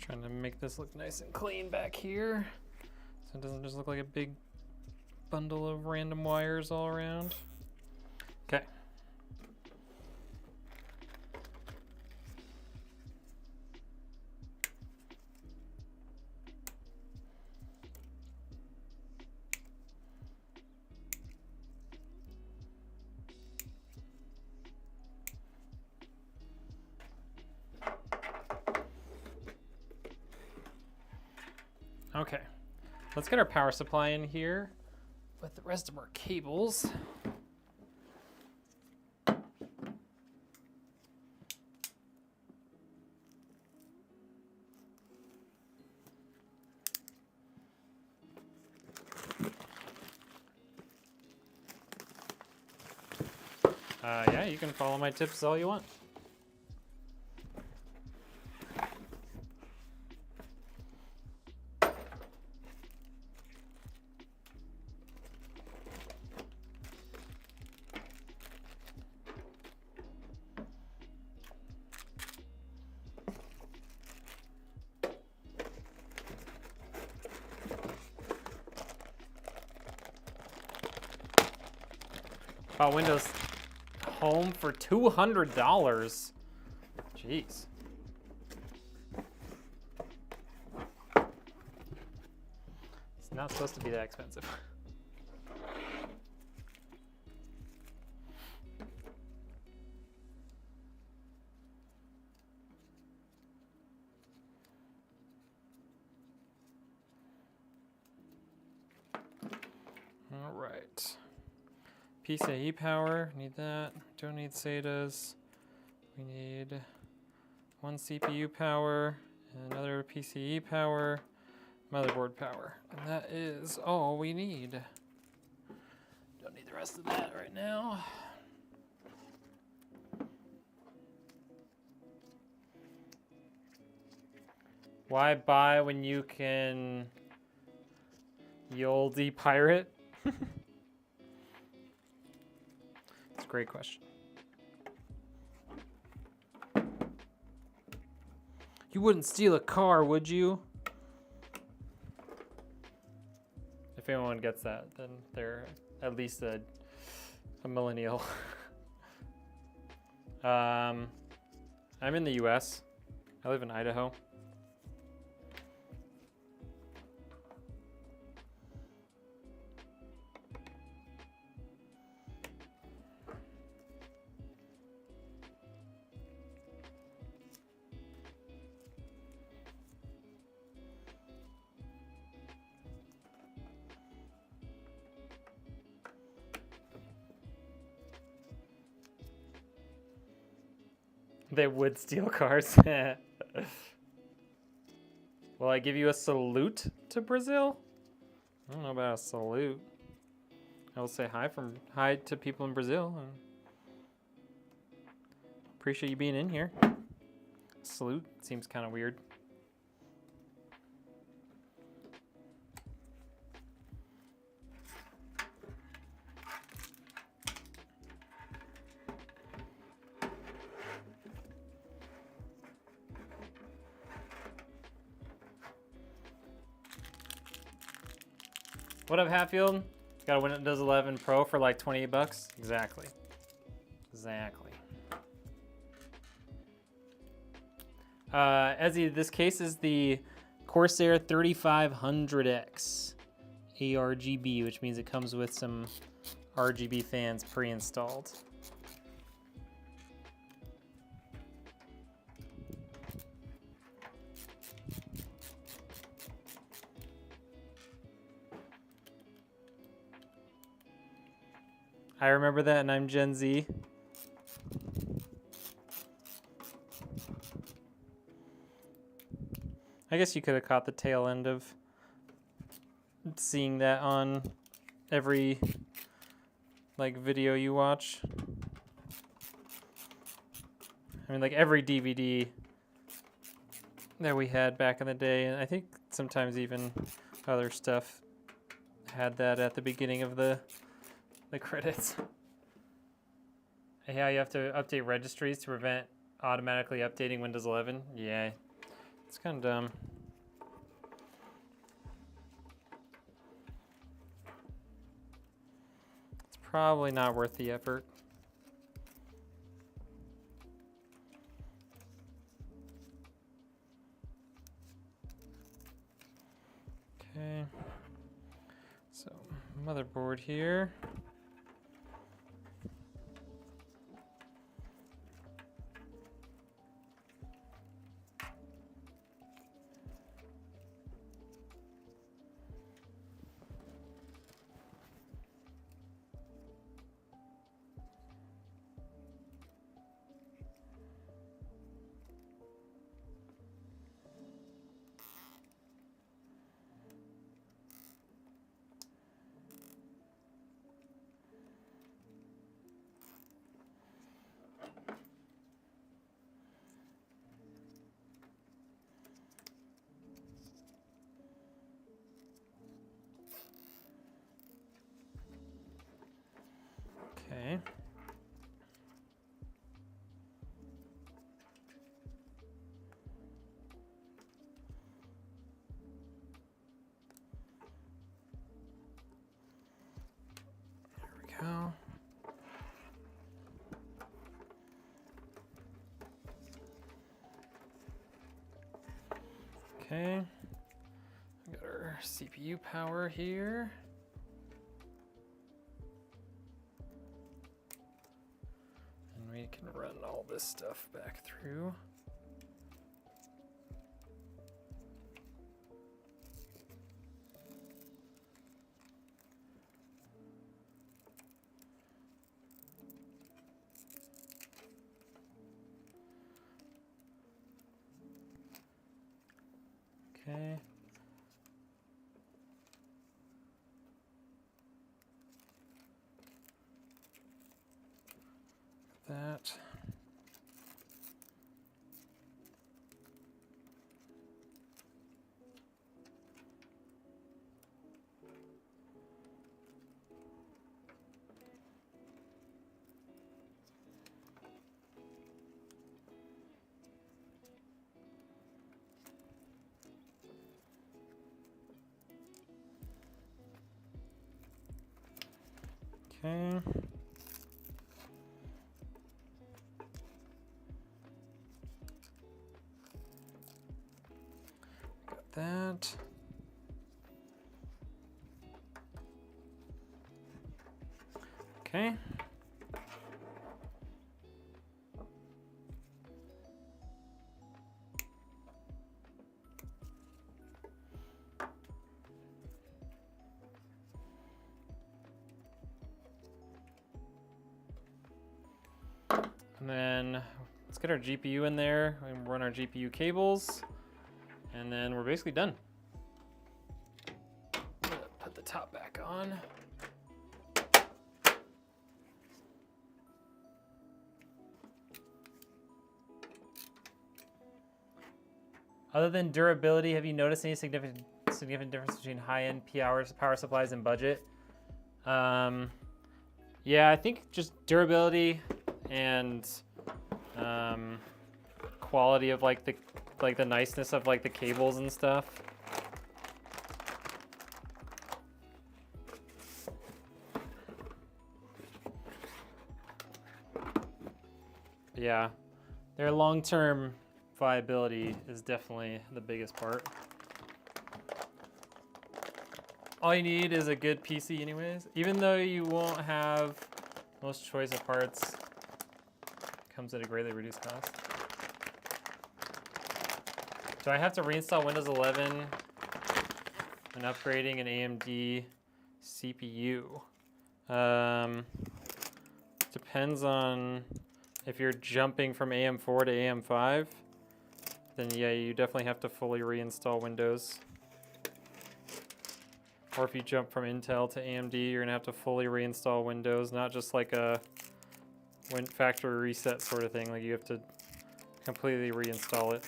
Trying to make this look nice and clean back here so it doesn't just look like a big bundle of random wires all around. Okay. Okay, let's get our power supply in here with the rest of our cables. Yeah, you can follow my tips all you want. Oh, Windows Home for $200. Jeez. It's not supposed to be that expensive. All right. PCIe power, need that. Don't need SATAs. We need one CPU power, and another PCIe power, motherboard power. And that is all we need. Don't need the rest of that right now. Why buy when you can Yoldi pirate? It's a great question. You wouldn't steal a car, would you? If anyone gets that, then they're at least a millennial. I'm in the US. I live in Idaho. They would steal cars. Will I give you a salute to Brazil? I don't know about a salute. I will say hi to people in Brazil. Appreciate you being in here. Salute seems kind of weird. What up, Hatfield? Got a Windows 11 Pro for like 28 bucks? Exactly. Exactly. Ezzy, this case is the Corsair 3500X ARGB, which means it comes with some RGB fans pre-installed. I remember that, and I'm Gen Z. I guess you could have caught the tail end of seeing that on every like video you watch. I mean, like every DVD that we had back in the day, and I think sometimes even other stuff had that at the beginning of the credits. Yeah, you have to update registries to prevent automatically updating Windows 11. Yeah, it's kind of dumb. It's probably not worth the effort. Okay, so motherboard here. Okay. There we go. Okay. We got our CPU power here. We can run all this stuff back through. Okay. That. And then let's get our GPU in there and run our GPU cables. And then we're basically done. Put the top back on. Other than durability, have you noticed any significant difference between high-end power supplies and budget? Yeah, I think just durability and quality of like the niceness of like the cables and stuff. Yeah, their long-term viability is definitely the biggest part. All you need is a good PC anyways. Even though you won't have most choice of parts, it comes at a greatly reduced cost. Do I have to reinstall Windows 11 when upgrading an AMD CPU? Depends on if you're jumping from AM4 to AM5, then yeah, you definitely have to fully reinstall Windows. Or if you jump from Intel to AMD, you're gonna have to fully reinstall Windows, not just like a factory reset sort of thing, like you have to completely reinstall it.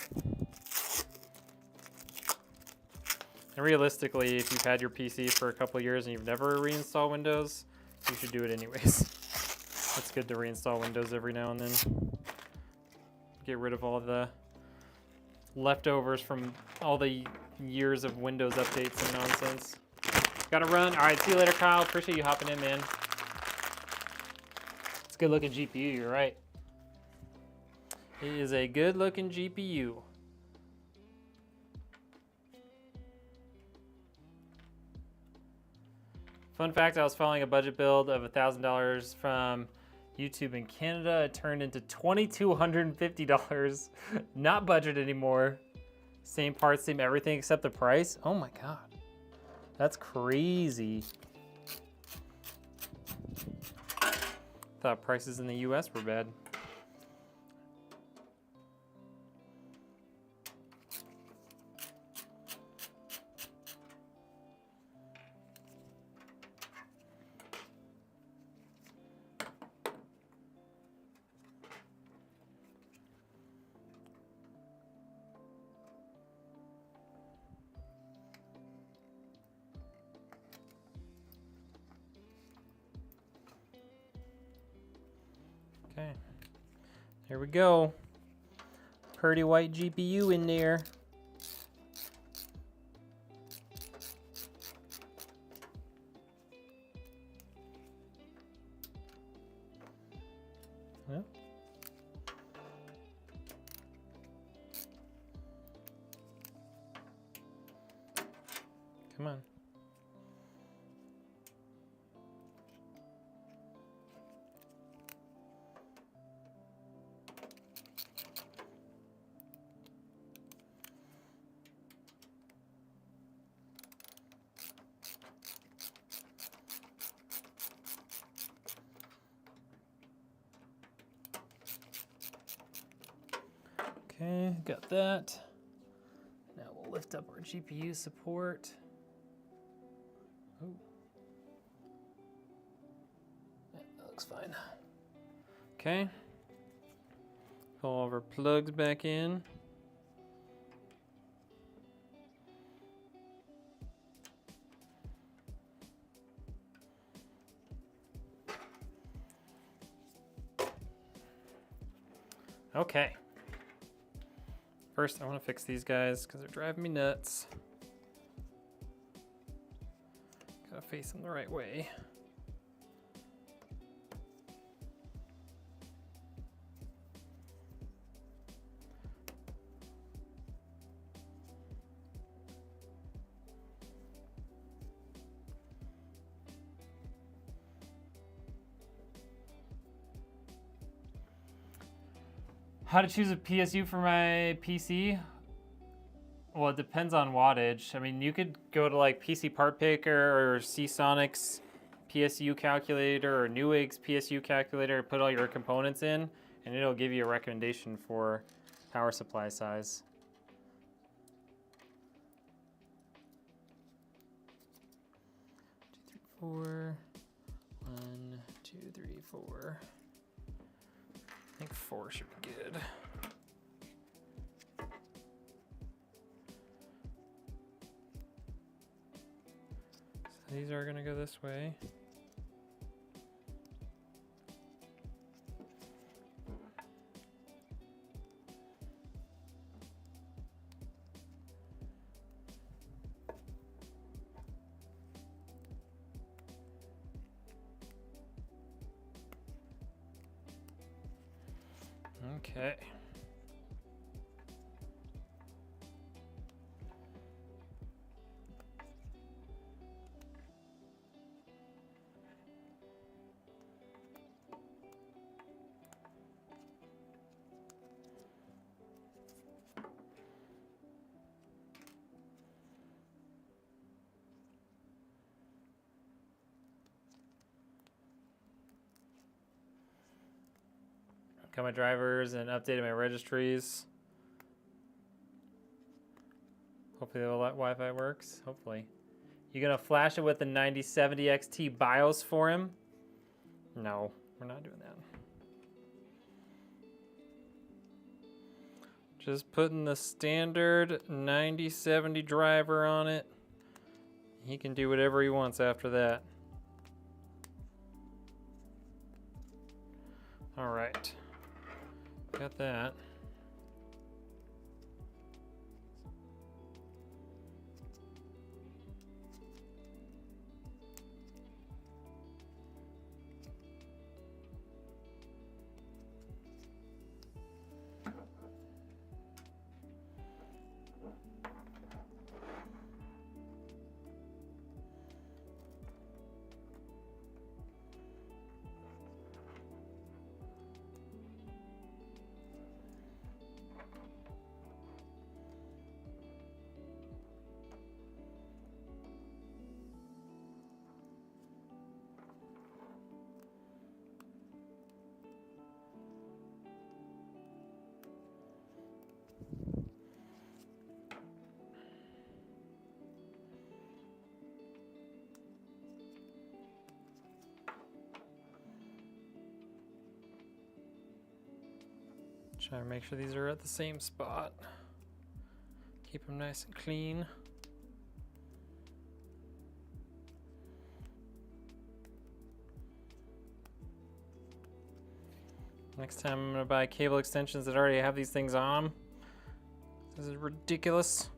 And realistically, if you've had your PC for a couple of years and you've never reinstalled Windows, you should do it anyways. It's good to reinstall Windows every now and then. Get rid of all the leftovers from all the years of Windows updates and nonsense. Gotta run. All right, see you later, Kyle. Appreciate you hopping in, man. It's a good looking GPU, you're right. It is a good looking GPU. Fun fact, I was following a budget build of $1,000 from YouTube in Canada. It turned into $2,250. Not budget anymore. Same parts, same everything except the price. Oh my God. That's crazy. Thought prices in the US were bad. Okay, here we go. Pretty white GPU in there. Well. Come on. Okay, got that. Now we'll lift up our GPU support. Ooh. Yeah, that looks fine. Okay. Pull all of our plugs back in. Okay. First, I want to fix these guys because they're driving me nuts. Gotta face them the right way. How to choose a PSU for my PC? Well, it depends on wattage. I mean, you could go to like PC Part Picker or Seasonics PSU calculator or Neweg's PSU calculator, put all your components in, and it'll give you a recommendation for power supply size. Four. 1, 2, 3, 4. I think 4 should be good. So these are gonna go this way. Okay. Got my drivers and updated my registries. Hopefully the Wi-Fi works. Hopefully. You gonna flash it with the 9070 XT BIOS for him? No, we're not doing that. Just putting the standard 9070 driver on it. He can do whatever he wants after that. All right. Got that. Try to make sure these are at the same spot. Keep them nice and clean. Next time I'm gonna buy cable extensions that already have these things on them. This is ridiculous.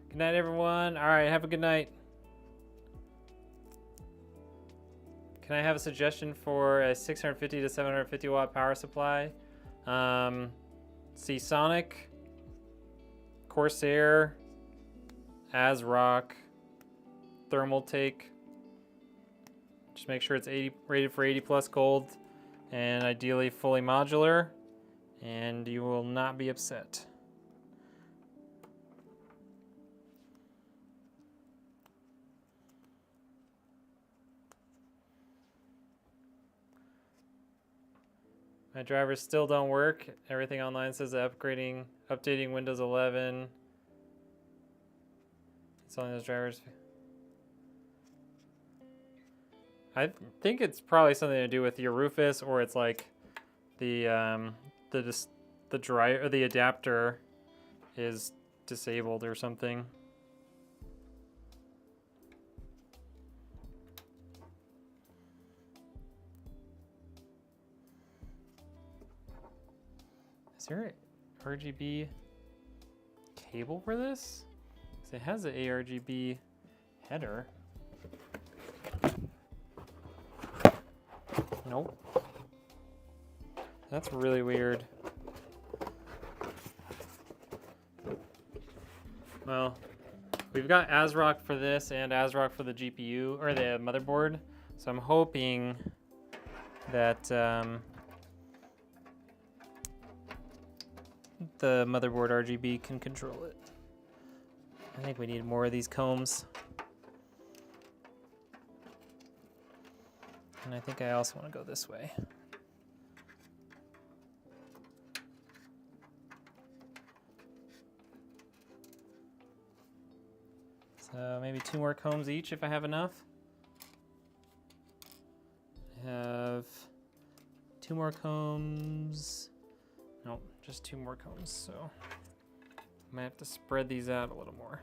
Good night, everyone. All right, have a good night. Can I have a suggestion for a 650 to 750 watt power supply? Sonic, Corsair, ASRock, Thermal Take. Just make sure it's rated for 80 plus gold and ideally fully modular, and you will not be upset. My drivers still don't work. Everything online says updating Windows 11. Installing those drivers. I think it's probably something to do with your Rufus, or it's like the driver or the adapter is disabled or something. Is there an RGB cable for this? Because it has an ARGB header. Nope. That's really weird. Well, we've got ASRock for this and ASRock for the GPU, or the motherboard. So I'm hoping that the motherboard RGB can control it. I think we need more of these combs. And I think I also want to go this way. So maybe 2 more combs each if I have enough. I have 2 more combs. Nope, just 2 more combs. So I might have to spread these out a little more.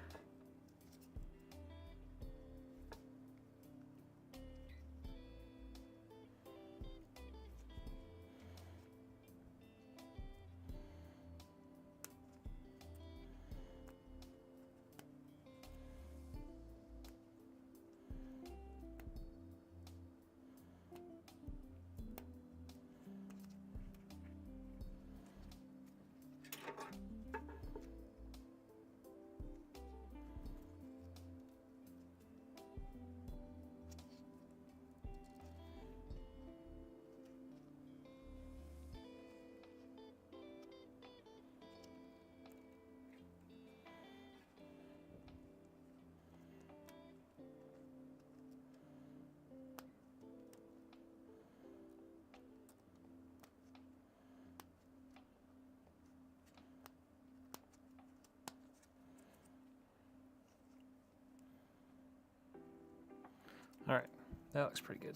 All right, that looks pretty good.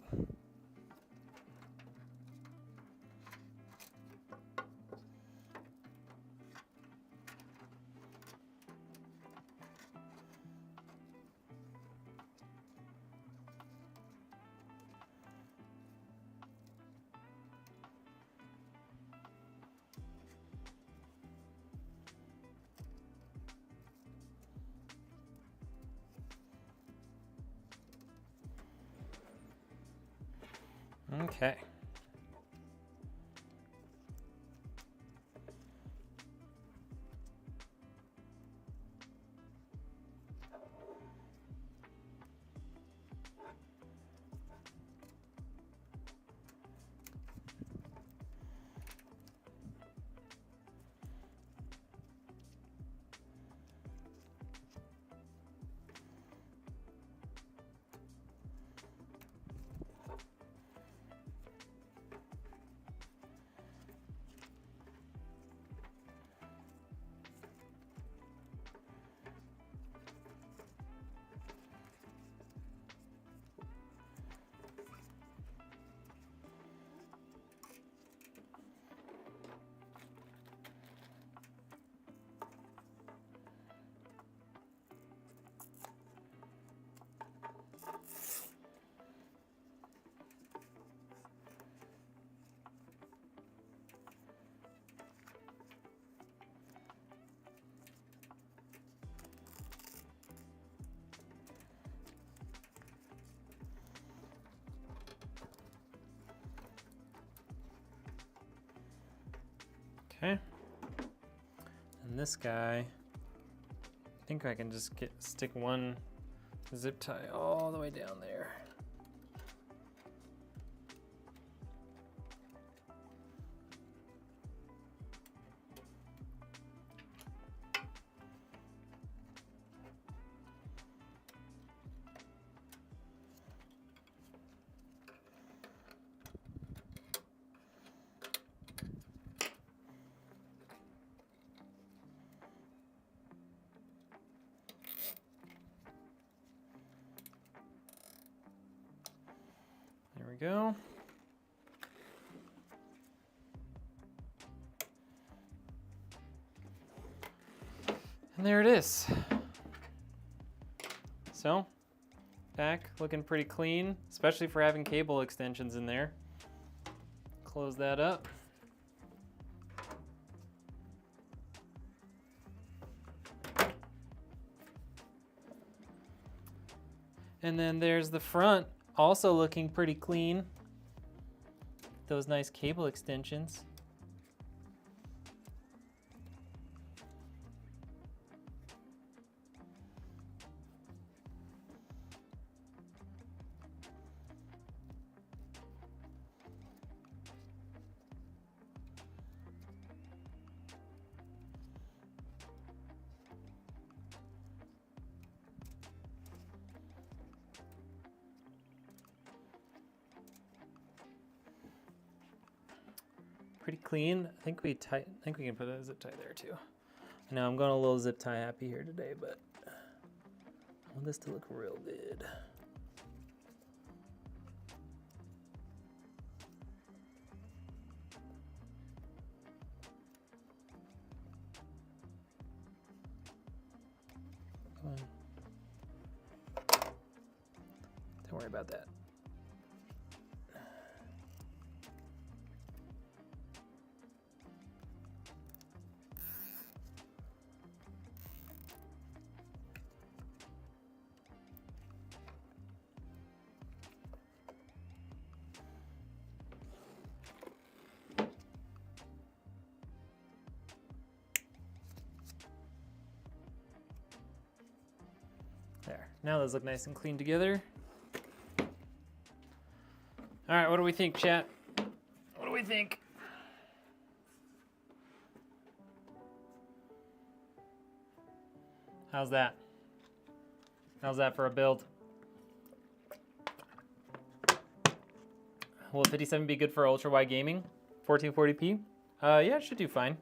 Okay. Okay. And this guy, I think I can just stick one zip tie all the way down there. There we go. And there it is. So, back looking pretty clean, especially for having cable extensions in there. Close that up. And then there's the front, also looking pretty clean. Those nice cable extensions. pretty clean. I think we can put a zip tie there too. I know I'm going a little zip tie happy here today, but I want this to look real good. Come on. Don't worry about that. There. Now those look nice and clean together. All right, what do we think, chat? What do we think? How's that? How's that for a build? Will 57 be good for ultra wide gaming? 1440p? Yeah, it should do fine.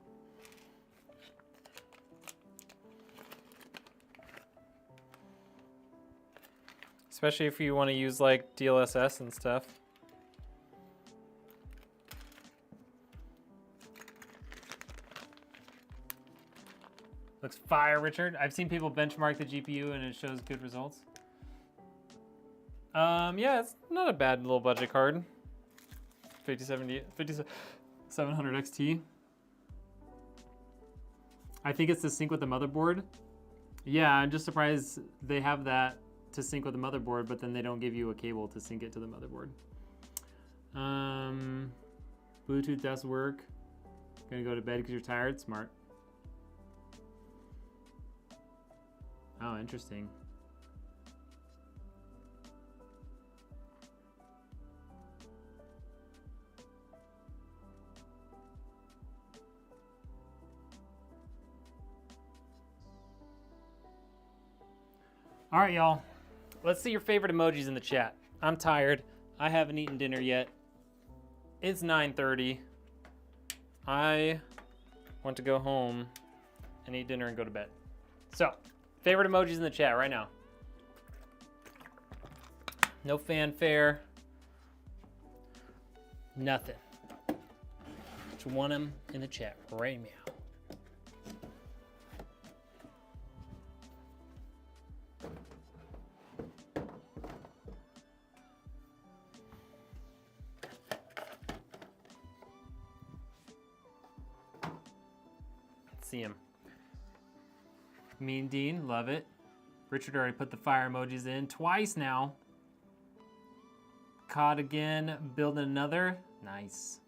Especially if you want to use like DLSS and stuff. Looks fire, Richard. I've seen people benchmark the GPU and it shows good results. Yeah, it's not a bad little budget card. 5700 XT. I think it's to sync with the motherboard. Yeah, I'm just surprised they have that to sync with the motherboard, but then they don't give you a cable to sync it to the motherboard. Bluetooth does work. Gonna go to bed because you're tired? Smart. Oh, interesting. All right, y'all. Let's see your favorite emojis in the chat. I'm tired. I haven't eaten dinner yet. It's 9:30. I want to go home and eat dinner and go to bed. So, favorite emojis in the chat right now. No fanfare. Nothing. Just want them in the chat right now. See him. Mean Dean, love it. Richard already put the fire emojis in twice now. Caught again, building another. Nice.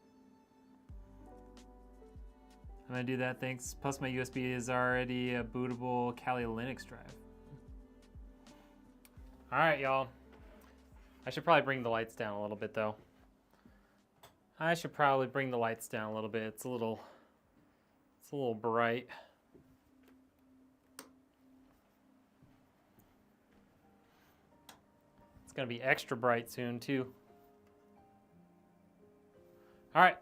I'm gonna do that, thanks. Plus my USB is already a bootable Kali Linux drive. All right, y'all. I should probably bring the lights down a little bit though. I should probably bring the lights down a little bit. It's a little bright. It's gonna be extra bright soon too. All right.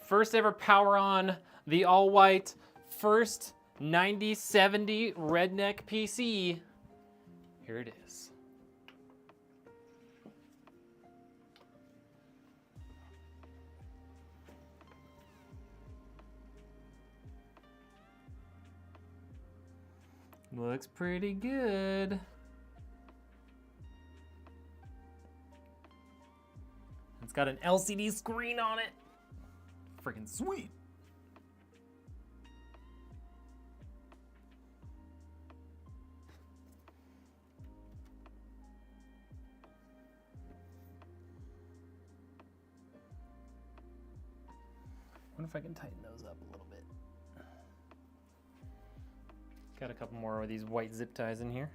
First ever power on the all white first 9070 Redneck PC. Here it is. Looks pretty good. It's got an LCD screen on it. Freaking sweet. I wonder if I can tighten those up a little bit. Got a couple more of these white zip ties in here.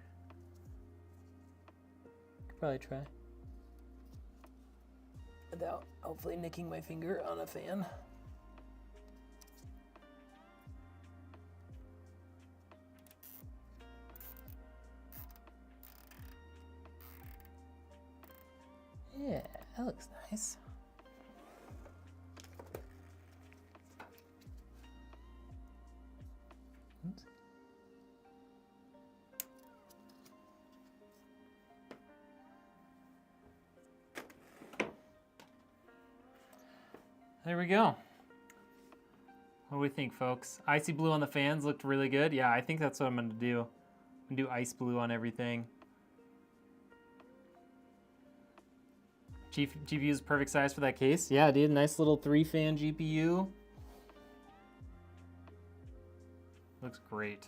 Could probably try. Without hopefully nicking my finger on a fan. Yeah, that looks nice. There we go. What do we think, folks? Icy blue on the fans looked really good. Yeah, I think that's what I'm gonna do. I'm gonna do ice blue on everything. GPU is perfect size for that case. Yeah, dude, nice little 3-fan GPU. Looks great.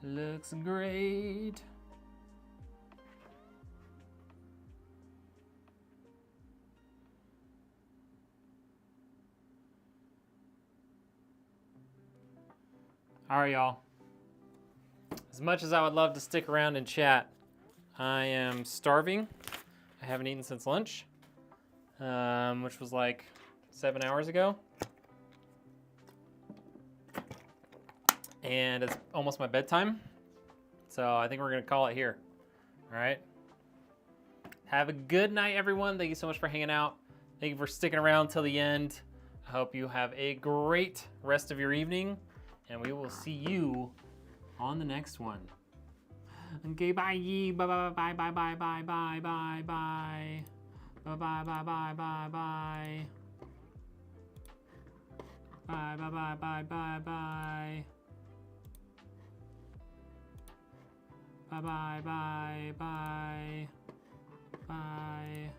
Looks great. All right, y'all. As much as I would love to stick around and chat, I am starving. I haven't eaten since lunch, which was like 7 hours ago. And it's almost my bedtime. So I think we're gonna call it here. All right. Have a good night, everyone. Thank you so much for hanging out. Thank you for sticking around till the end. I hope you have a great rest of your evening, and we will see you on the next one. Okay, bye. Bye bye bye bye bye bye bye bye bye. Bye bye bye bye bye bye. Bye bye bye bye bye bye. Bye bye bye bye. Bye.